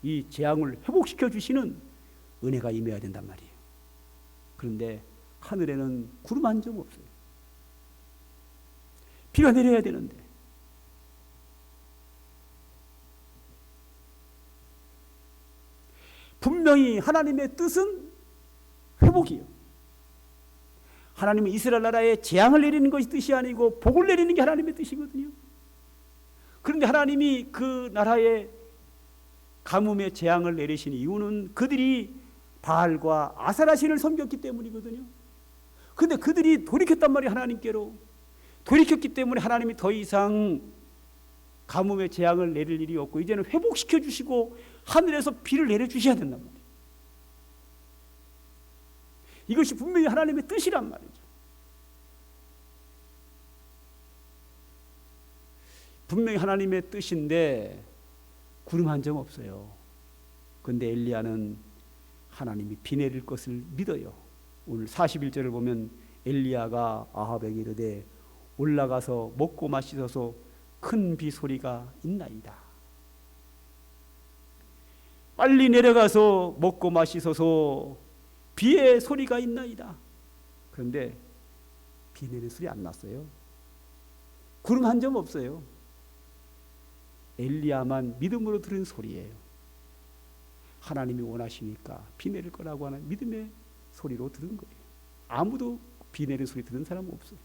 이 재앙을 회복시켜 주시는 은혜가 임해야 된단 말이에요. 그런데 하늘에는 구름 한 점 없어요. 비가 내려야 되는데 분명히 하나님의 뜻은 회복이요. 하나님은 이스라엘 나라에 재앙을 내리는 것이 뜻이 아니고 복을 내리는 게 하나님의 뜻이거든요. 그런데 하나님이 그 나라에 가뭄의 재앙을 내리신 이유는 그들이 바알과 아세라 신을 섬겼기 때문이거든요. 그런데 그들이 돌이켰단 말이에요. 하나님께로 돌이켰기 때문에 하나님이 더 이상 가뭄의 재앙을 내릴 일이 없고 이제는 회복시켜 주시고 하늘에서 비를 내려주셔야 된단 말이에요. 이것이 분명히 하나님의 뜻이란 말이죠. 분명히 하나님의 뜻인데 구름 한 점 없어요. 그런데 엘리야는 하나님이 비 내릴 것을 믿어요. 오늘 41절을 보면 엘리야가 아합에게 이르되 올라가서 먹고 마시소서 큰 비 소리가 있나이다. 빨리 내려가서 먹고 마시소서 비의 소리가 있나이다. 그런데 비 내리는 소리 안 났어요. 구름 한 점 없어요. 엘리야만 믿음으로 들은 소리예요. 하나님이 원하시니까 비 내릴 거라고 하는 믿음의 소리로 들은 거예요. 아무도 비 내리는 소리 들은 사람은 없어요.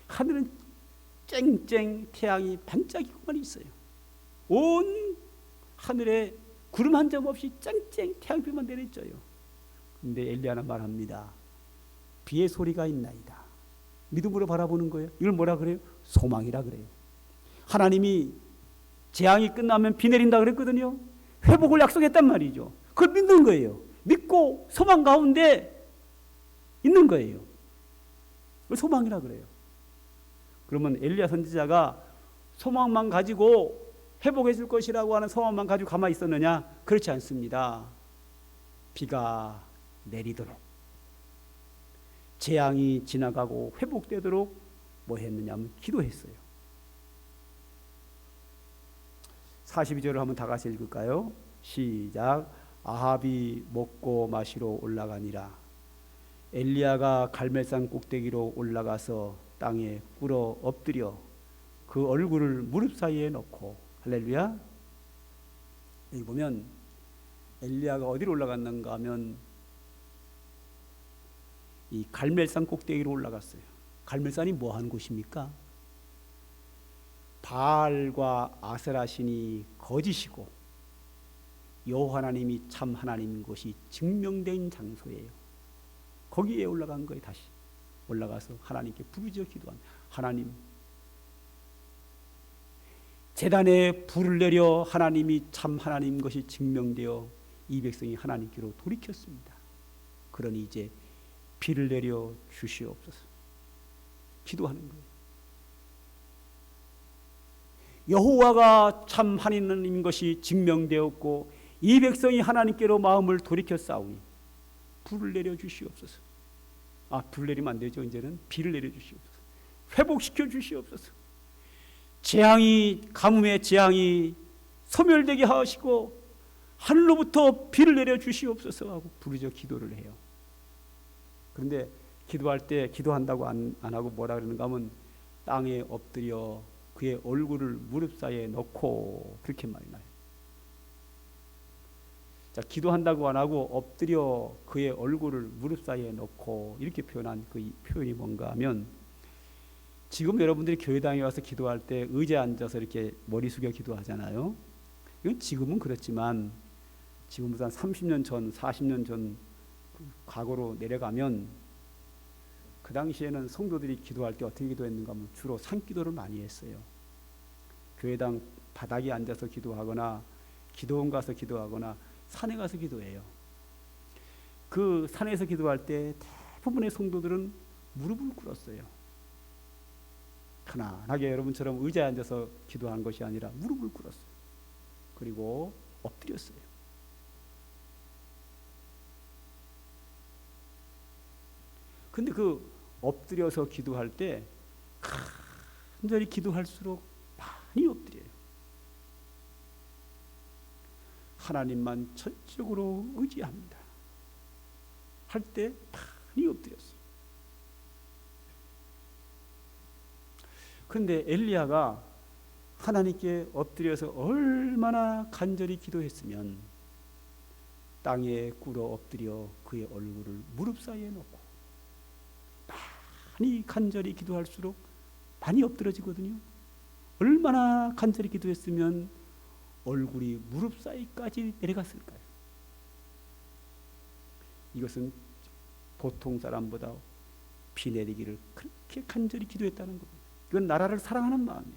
하늘은 쨍쨍 태양이 반짝이고만 있어요. 온 하늘에 구름 한 점 없이 쨍쨍 태양빛만 내려져요. 그런데 엘리야는 말합니다. 비의 소리가 있나이다. 믿음으로 바라보는 거예요. 이걸 뭐라 그래요? 소망이라 그래요. 하나님이 재앙이 끝나면 비 내린다 그랬거든요. 회복을 약속했단 말이죠. 그걸 믿는 거예요. 믿고 소망 가운데 있는 거예요. 그걸 소망이라 그래요. 그러면 엘리야 선지자가 소망만 가지고 회복해 줄 것이라고 하는 소망만 가지고 가만히 있었느냐? 그렇지 않습니다. 비가 내리도록 재앙이 지나가고 회복되도록 뭐 했느냐 하면 기도했어요. 42절을 한번 다 같이 읽을까요? 시작. 아합이 먹고 마시러 올라가니라. 엘리야가 갈멜산 꼭대기로 올라가서 땅에 꿇어 엎드려 그 얼굴을 무릎 사이에 넣고. 할렐루야. 여기 보면 엘리야가 어디로 올라갔는가 하면 이 갈멜산 꼭대기로 올라갔어요. 갈멜산이 뭐 하는 곳입니까? 바알과 아세라 신이 거짓이고 여호와 하나님이 참 하나님인 것이 증명된 장소예요. 거기에 올라간 거예요. 다시 올라가서 하나님께 부르짖어 기도한. 하나님, 제단에 불을 내려 하나님이 참 하나님인 것이 증명되어 이 백성이 하나님께로 돌이켰습니다. 그러니 이제 비를 내려 주시옵소서. 기도하는 거예요. 여호와가 참 하나님인 것이 증명되었고 이 백성이 하나님께로 마음을 돌이켰사오니 불을 내려 주시옵소서. 불을 내리면 안 되죠. 이제는 비를 내려 주시옵소서. 회복시켜 주시옵소서. 재앙이, 가뭄의 재앙이 소멸되게 하시고 하늘로부터 비를 내려 주시옵소서 하고 부르짖어 기도를 해요. 그런데 기도할 때 기도한다고 안 하고 뭐라 그러는가 하면 땅에 엎드려 그의 얼굴을 무릎 사이에 넣고 그렇게 말이 나요. 자, 기도한다고 안 하고 엎드려 그의 얼굴을 무릎 사이에 넣고 이렇게 표현한 그 표현이 뭔가 하면, 지금 여러분들이 교회당에 와서 기도할 때 의자에 앉아서 이렇게 머리 숙여 기도하잖아요. 이건 지금은 그렇지만 지금부터 한 30년 전, 40년 전 과거로 내려가면 그 당시에는 성도들이 기도할 때 어떻게 기도했는가 하면 주로 산기도를 많이 했어요. 교회당 바닥에 앉아서 기도하거나 기도원 가서 기도하거나 산에 가서 기도해요. 그 산에서 기도할 때 대부분의 성도들은 무릎을 꿇었어요. 편안하게 여러분처럼 의자에 앉아서 기도한 것이 아니라 무릎을 꿇었어요. 그리고 엎드렸어요. 근데 그 엎드려서 기도할 때 간절히 기도할수록 많이 엎드려요. 하나님만 전적으로 의지합니다 할 때 많이 엎드렸어요. 그런데 엘리야가 하나님께 엎드려서 얼마나 간절히 기도했으면 땅에 꿇어 엎드려 그의 얼굴을 무릎 사이에 놓고 많이 간절히 기도할수록 많이 엎드러지거든요. 얼마나 간절히 기도했으면 얼굴이 무릎 사이까지 내려갔을까요? 이것은 보통 사람보다 비 내리기를 그렇게 간절히 기도했다는 겁니다. 이건 나라를 사랑하는 마음이에요.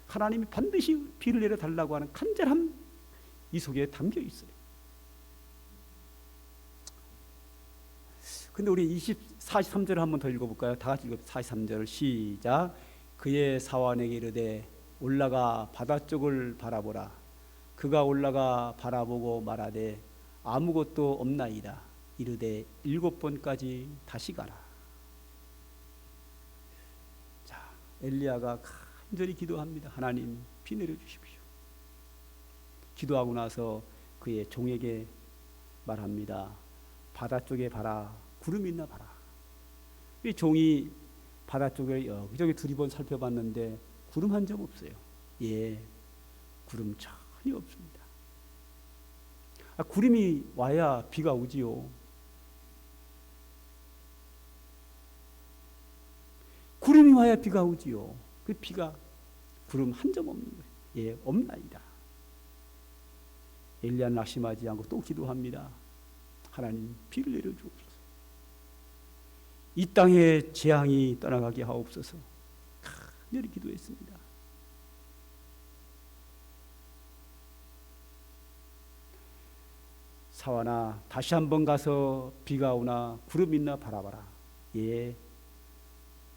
하나님이 반드시 비를 내려달라고 하는 간절함, 이 속에 담겨 있어요. 근데 우리 43절을 한번 더 읽어볼까요? 다 같이 읽어볼까요? 43절 시작. 그의 사환에게 이르되 올라가 바다 쪽을 바라보라. 그가 올라가 바라보고 말하되 아무것도 없나이다. 이르되 7번까지 다시 가라. 자, 엘리야가 간절히 기도합니다. 하나님, 비 내려 주십시오. 기도하고 나서 그의 종에게 말합니다. 바다 쪽에 봐라. 구름이 있나 봐라. 이 종이 바다 쪽을 여기저기 두리번 살펴봤는데 구름 한 점 없어요. 예, 구름 전혀 없습니다. 구름이 와야 비가 오지요. 구름이 와야 비가 오지요. 그 비가 구름 한 점 없는 거예요. 예, 없나이다. 엘리야 낙심하지 않고 또 기도합니다. 하나님, 비를 내려주옵소서. 이 땅에 재앙이 떠나가게 하옵소서. 간절히 기도했습니다. 사환아, 다시 한번 가서 비가 오나 구름 있나 바라봐라. 예,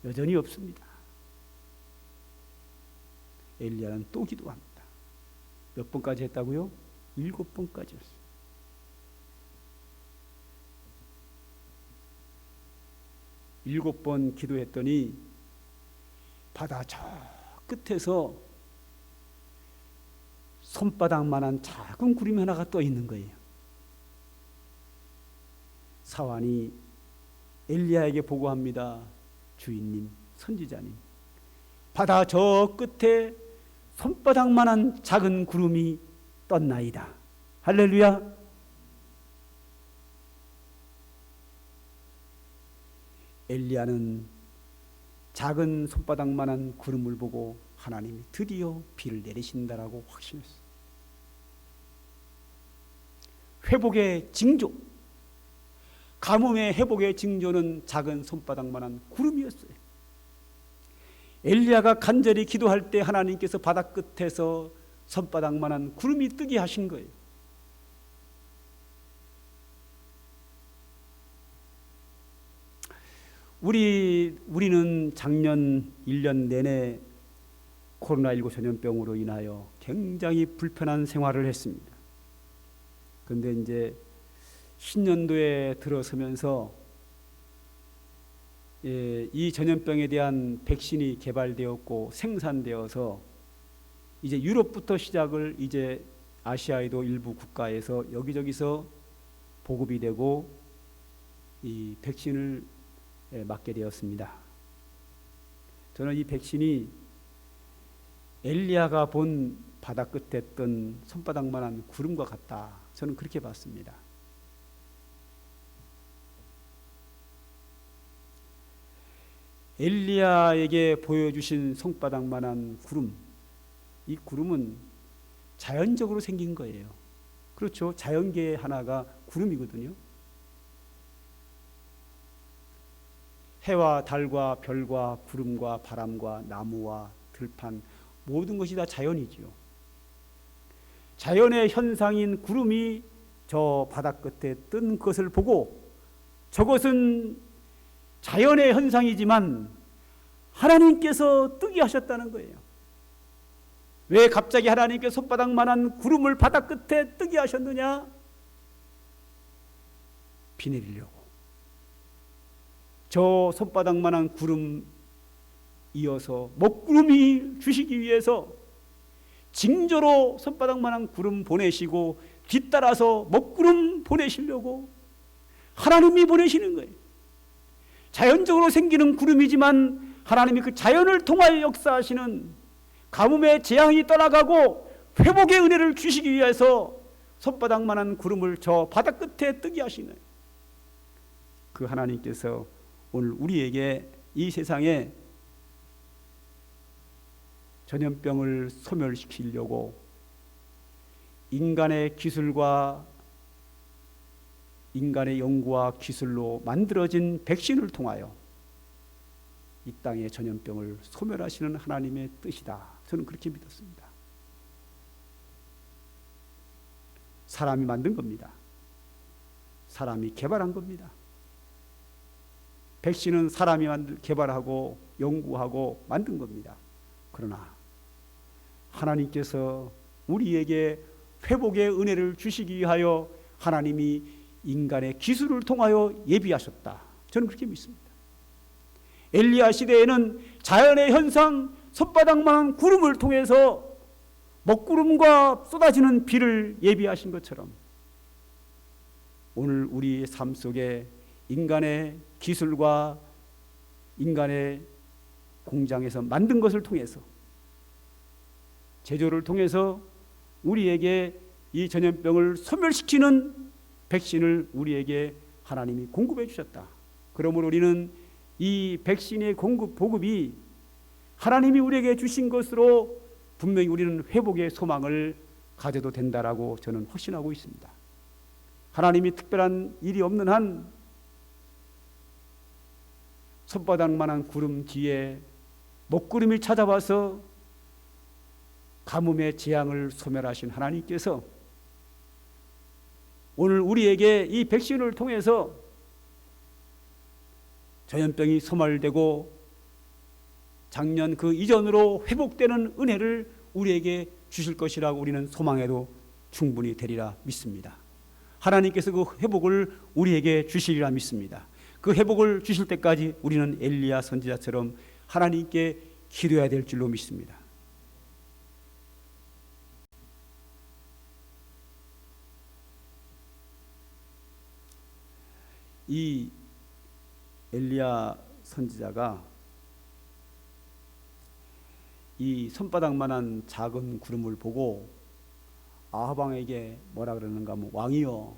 여전히 없습니다. 엘리야는 또 기도합니다. 몇 번까지 했다고요? 7번까지였어요. 일곱 번 기도했더니 바다 저 끝에서 손바닥만한 작은 구름이 하나가 떠 있는 거예요. 사환이 엘리야에게 보고합니다. 주인님, 선지자님, 바다 저 끝에 손바닥만한 작은 구름이 떴나이다. 할렐루야. 엘리야는 작은 손바닥만한 구름을 보고 하나님이 드디어 비를 내리신다라고 확신했어요. 회복의 징조, 가뭄의 회복의 징조는 작은 손바닥만한 구름이었어요. 엘리야가 간절히 기도할 때 하나님께서 바다 끝에서 손바닥만한 구름이 뜨게 하신 거예요. 우리는 작년 1년 내내 코로나19 전염병으로 인하여 굉장히 불편한 생활을 했습니다. 그런데 이제 신년도에 들어서면서 이 전염병에 대한 백신이 개발되었고 생산되어서 이제 유럽부터 시작을 이제 아시아에도 일부 국가에서 여기저기서 보급이 되고 이 백신을 맞게 되었습니다. 저는 이 백신이 엘리야가 본 바다 끝에 뜬 손바닥만한 구름과 같다. 저는 그렇게 봤습니다. 엘리야에게 보여주신 손바닥만한 구름, 이 구름은 자연적으로 생긴 거예요. 그렇죠. 자연계의 하나가 구름이거든요. 해와 달과 별과 구름과 바람과 나무와 들판 모든 것이 다 자연이지요. 자연의 현상인 구름이 저 바다 끝에 뜬 것을 보고 저것은 자연의 현상이지만 하나님께서 뜨게 하셨다는 거예요. 왜 갑자기 하나님께 손바닥만한 구름을 바다 끝에 뜨게 하셨느냐? 비 내리려고. 저 손바닥만한 구름 이어서 먹구름이 주시기 위해서 징조로 손바닥만한 구름 보내시고 뒤따라서 먹구름 보내시려고 하나님이 보내시는 거예요. 자연적으로 생기는 구름이지만 하나님이 그 자연을 통하여 역사하시는 가뭄의 재앙이 떠나가고 회복의 은혜를 주시기 위해서 손바닥만한 구름을 저 바다 끝에 뜨게 하시는 그 하나님께서 오늘 우리에게 이 세상에 전염병을 소멸시키려고 인간의 기술과 인간의 연구와 기술로 만들어진 백신을 통하여 이 땅의 전염병을 소멸하시는 하나님의 뜻이다. 저는 그렇게 믿었습니다. 사람이 만든 겁니다. 사람이 개발한 겁니다. 백신은 사람이 개발하고 연구하고 만든 겁니다. 그러나 하나님께서 우리에게 회복의 은혜를 주시기 위하여 하나님이 인간의 기술을 통하여 예비하셨다. 저는 그렇게 믿습니다. 엘리야 시대에는 자연의 현상, 손바닥만한 구름을 통해서 먹구름과 쏟아지는 비를 예비하신 것처럼 오늘 우리의 삶 속에 인간의 기술과 인간의 공장에서 만든 것을 통해서 제조를 통해서 우리에게 이 전염병을 소멸시키는 백신을 우리에게 하나님이 공급해 주셨다. 그러므로 우리는 이 백신의 보급이 하나님이 우리에게 주신 것으로 분명히 우리는 회복의 소망을 가져도 된다라고 저는 확신하고 있습니다. 하나님이 특별한 일이 없는 한 손바닥만한 구름 뒤에 먹구름이 찾아와서 가뭄의 재앙을 소멸하신 하나님께서 오늘 우리에게 이 백신을 통해서 전염병이 소멸되고 작년 그 이전으로 회복되는 은혜를 우리에게 주실 것이라고 우리는 소망해도 충분히 되리라 믿습니다. 하나님께서 그 회복을 우리에게 주시리라 믿습니다. 그 회복을 주실 때까지 우리는 엘리야 선지자처럼 하나님께 기도해야 될 줄로 믿습니다. 이 엘리야 선지자가 이 손바닥만한 작은 구름을 보고 아합 왕에게 뭐라 그러는가 하면, 왕이여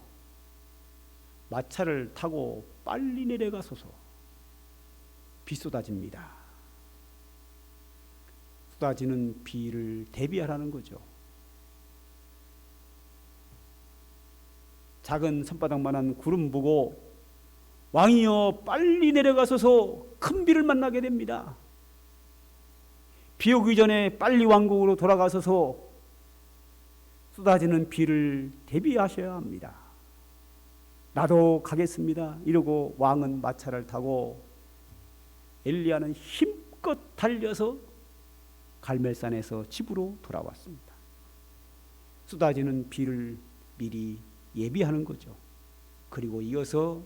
마차를 타고 빨리 내려가소서. 비 쏟아집니다. 쏟아지는 비를 대비하라는 거죠. 작은 손바닥만한 구름 보고 왕이여 빨리 내려가소서 큰 비를 만나게 됩니다. 비 오기 전에 빨리 왕국으로 돌아가소서 쏟아지는 비를 대비하셔야 합니다. 나도 가겠습니다. 이러고 왕은 마차를 타고 엘리야는 힘껏 달려서 갈멜산에서 집으로 돌아왔습니다. 쏟아지는 비를 미리 예비하는 거죠. 그리고 이어서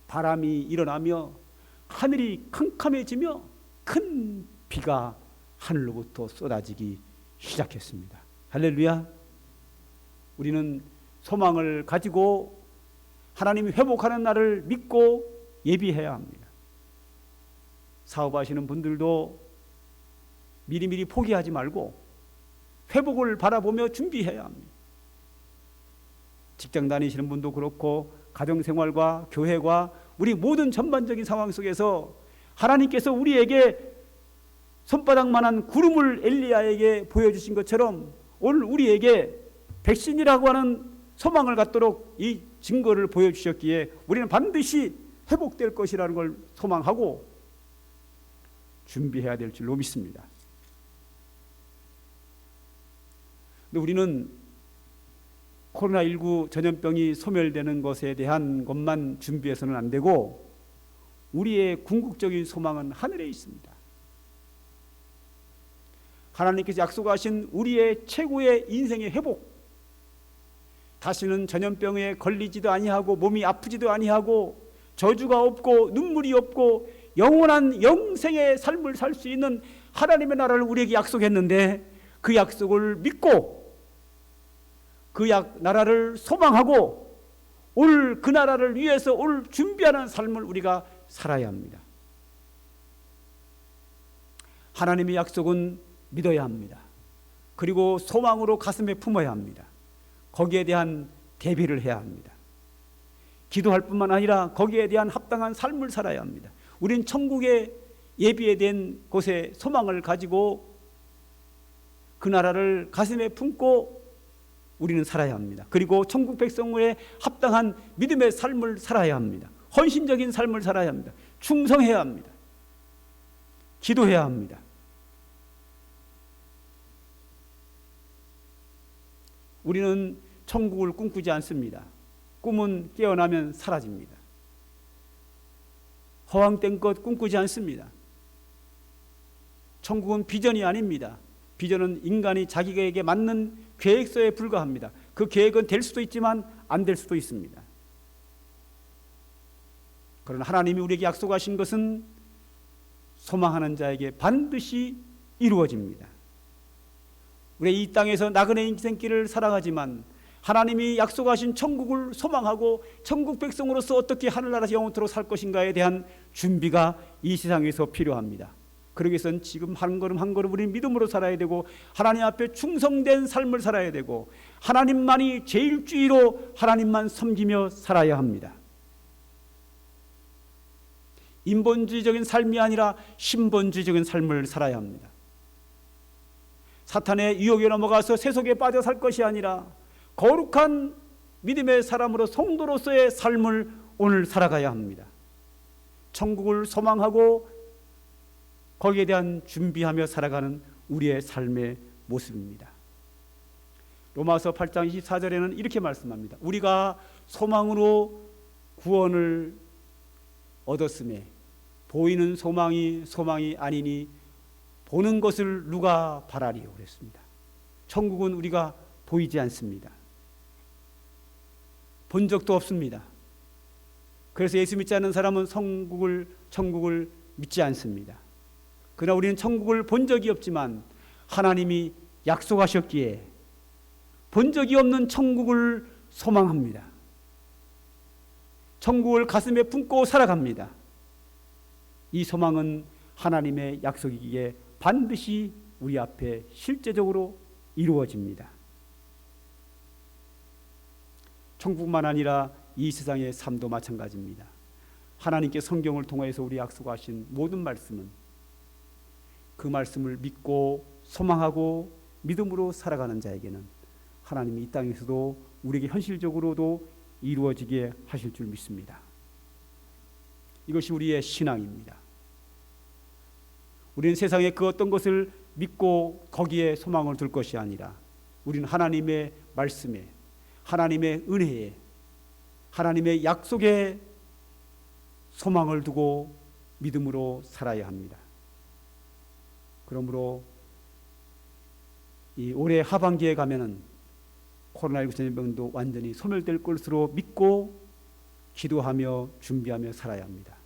바람이 일어나며 하늘이 캄캄해지며 큰 비가 하늘로부터 쏟아지기 시작했습니다. 할렐루야. 우리는 소망을 가지고 하나님이 회복하는 날을 믿고 예비해야 합니다. 사업하시는 분들도 미리미리 포기하지 말고 회복을 바라보며 준비해야 합니다. 직장 다니시는 분도 그렇고 가정생활과 교회과 우리 모든 전반적인 상황 속에서 하나님께서 우리에게 손바닥만한 구름을 엘리야에게 보여주신 것처럼 오늘 우리에게 백신이라고 하는 소망을 갖도록 이 증거를 보여주셨기에 우리는 반드시 회복될 것이라는 걸 소망하고 준비해야 될 줄로 믿습니다. 근데 우리는 코로나19 전염병이 소멸되는 것에 대한 것만 준비해서는 안 되고 우리의 궁극적인 소망은 하늘에 있습니다. 하나님께서 약속하신 우리의 최고의 인생의 회복, 다시는 전염병에 걸리지도 아니하고 몸이 아프지도 아니하고 저주가 없고 눈물이 없고 영원한 영생의 삶을 살 수 있는 하나님의 나라를 우리에게 약속했는데 그 약속을 믿고 그 나라를 소망하고 오늘 그 나라를 위해서 오늘 준비하는 삶을 우리가 살아야 합니다. 하나님의 약속은 믿어야 합니다. 그리고 소망으로 가슴에 품어야 합니다. 거기에 대한 대비를 해야 합니다. 기도할 뿐만 아니라 거기에 대한 합당한 삶을 살아야 합니다. 우린 천국의 예비에 된 곳에 소망을 가지고 그 나라를 가슴에 품고 우리는 살아야 합니다. 그리고 천국 백성의 합당한 믿음의 삶을 살아야 합니다. 헌신적인 삶을 살아야 합니다. 충성해야 합니다. 기도해야 합니다. 우리는 천국을 꿈꾸지 않습니다. 꿈은 깨어나면 사라집니다. 허황된 것 꿈꾸지 않습니다. 천국은 비전이 아닙니다. 비전은 인간이 자기에게 맞는 계획서에 불과합니다. 그 계획은 될 수도 있지만 안 될 수도 있습니다. 그러나 하나님이 우리에게 약속하신 것은 소망하는 자에게 반드시 이루어집니다. 우리 이 땅에서 나그네 인생길을 살아가지만 하나님이 약속하신 천국을 소망하고 천국 백성으로서 어떻게 하늘나라에서 영원토록 살 것인가에 대한 준비가 이 세상에서 필요합니다. 그러기 위해서는 지금 한 걸음 한 걸음 우리는 믿음으로 살아야 되고 하나님 앞에 충성된 삶을 살아야 되고 하나님만이 제일주의로 하나님만 섬기며 살아야 합니다. 인본주의적인 삶이 아니라 신본주의적인 삶을 살아야 합니다. 사탄의 유혹에 넘어가서 세속에 빠져 살 것이 아니라 거룩한 믿음의 사람으로 성도로서의 삶을 오늘 살아가야 합니다. 천국을 소망하고 거기에 대한 준비하며 살아가는 우리의 삶의 모습입니다. 로마서 8장 24절에는 이렇게 말씀합니다. 우리가 소망으로 구원을 얻었음에 보이는 소망이 아니니 보는 것을 누가 바라리요 그랬습니다. 천국은 우리가 보이지 않습니다. 본 적도 없습니다. 그래서 예수 믿지 않는 사람은 천국을 믿지 않습니다. 그러나 우리는 천국을 본 적이 없지만 하나님이 약속하셨기에 본 적이 없는 천국을 소망합니다. 천국을 가슴에 품고 살아갑니다. 이 소망은 하나님의 약속이기에 반드시 우리 앞에 실제적으로 이루어집니다. 천국만 아니라 이 세상의 삶도 마찬가지입니다. 하나님께 성경을 통해서 우리 약속하신 모든 말씀은 그 말씀을 믿고 소망하고 믿음으로 살아가는 자에게는 하나님이 이 땅에서도 우리에게 현실적으로도 이루어지게 하실 줄 믿습니다. 이것이 우리의 신앙입니다. 우리는 세상의 그 어떤 것을 믿고 거기에 소망을 둘 것이 아니라 우리는 하나님의 말씀에, 하나님의 은혜에, 하나님의 약속에 소망을 두고 믿음으로 살아야 합니다. 그러므로 이 올해 하반기에 가면은 코로나19 전염병도 완전히 소멸될 것으로 믿고 기도하며 준비하며 살아야 합니다.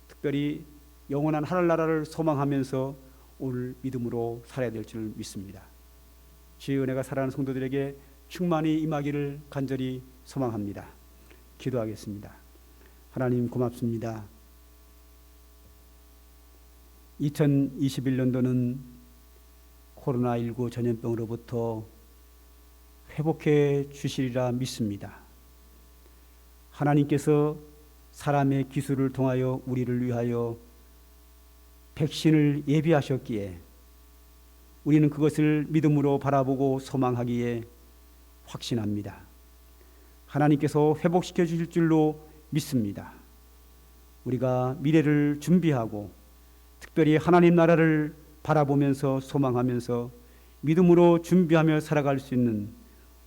특별히 영원한 하늘나라를 소망하면서 오늘 믿음으로 살아야 될 줄 믿습니다. 주의 은혜가 사랑하는 성도들에게 충만히 임하기를 간절히 소망합니다. 기도하겠습니다. 하나님 고맙습니다. 2021년도는 코로나19 전염병으로부터 회복해 주시리라 믿습니다. 하나님께서 사람의 기술을 통하여 우리를 위하여 백신을 예비하셨기에 우리는 그것을 믿음으로 바라보고 소망하기에 확신합니다. 하나님께서 회복시켜 주실 줄로 믿습니다. 우리가 미래를 준비하고 특별히 하나님 나라를 바라보면서 소망하면서 믿음으로 준비하며 살아갈 수 있는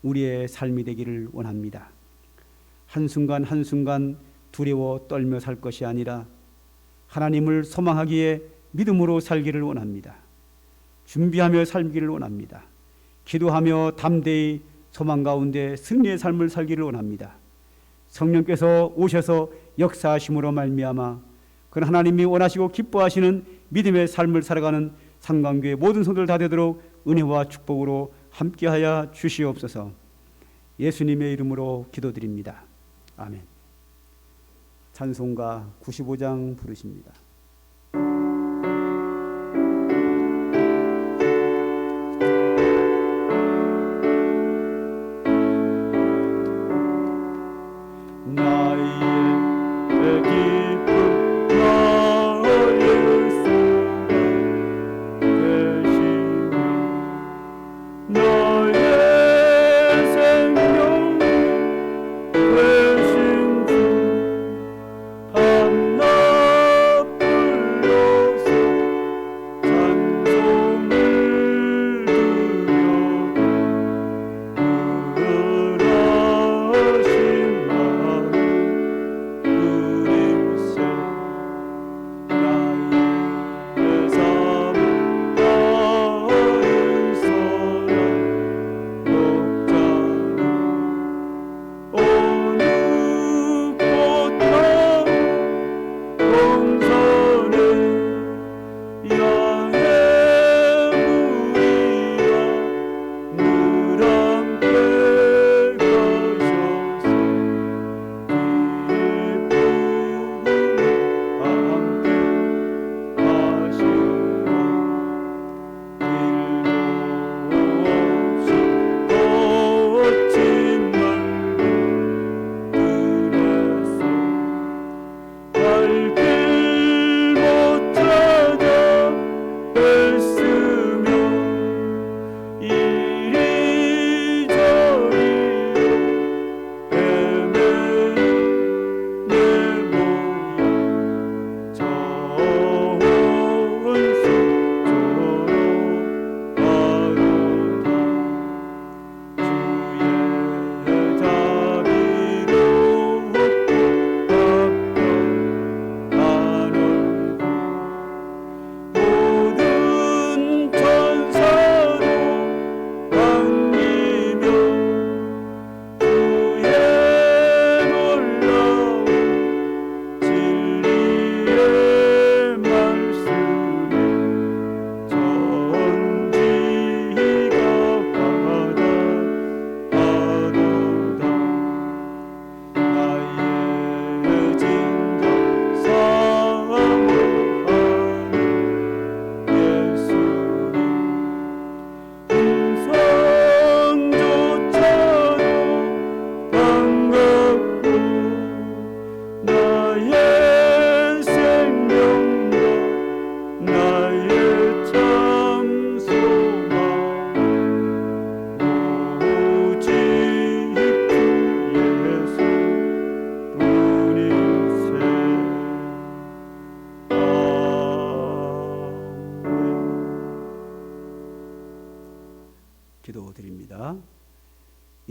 우리의 삶이 되기를 원합니다. 한순간 한순간 두려워 떨며 살 것이 아니라 하나님을 소망하기에 믿음으로 살기를 원합니다. 준비하며 살기를 원합니다. 기도하며 담대히 소망 가운데 승리의 삶을 살기를 원합니다. 성령께서 오셔서 역사하심으로 말미암아 그런 하나님이 원하시고 기뻐하시는 믿음의 삶을 살아가는 상강교회 모든 성도들 다 되도록 은혜와 축복으로 함께하여 주시옵소서. 예수님의 이름으로 기도드립니다. 아멘. 찬송가 95장 부르십니다.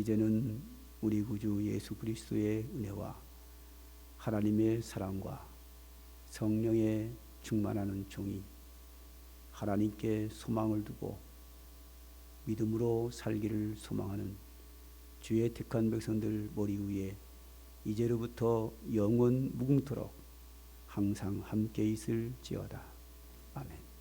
이제는 우리 구주 예수 그리스도의 은혜와 하나님의 사랑과 성령의 충만하는 종이 하나님께 소망을 두고 믿음으로 살기를 소망하는 주의 택한 백성들 머리 위에 이제로부터 영원 무궁토록 항상 함께 있을지어다. 아멘.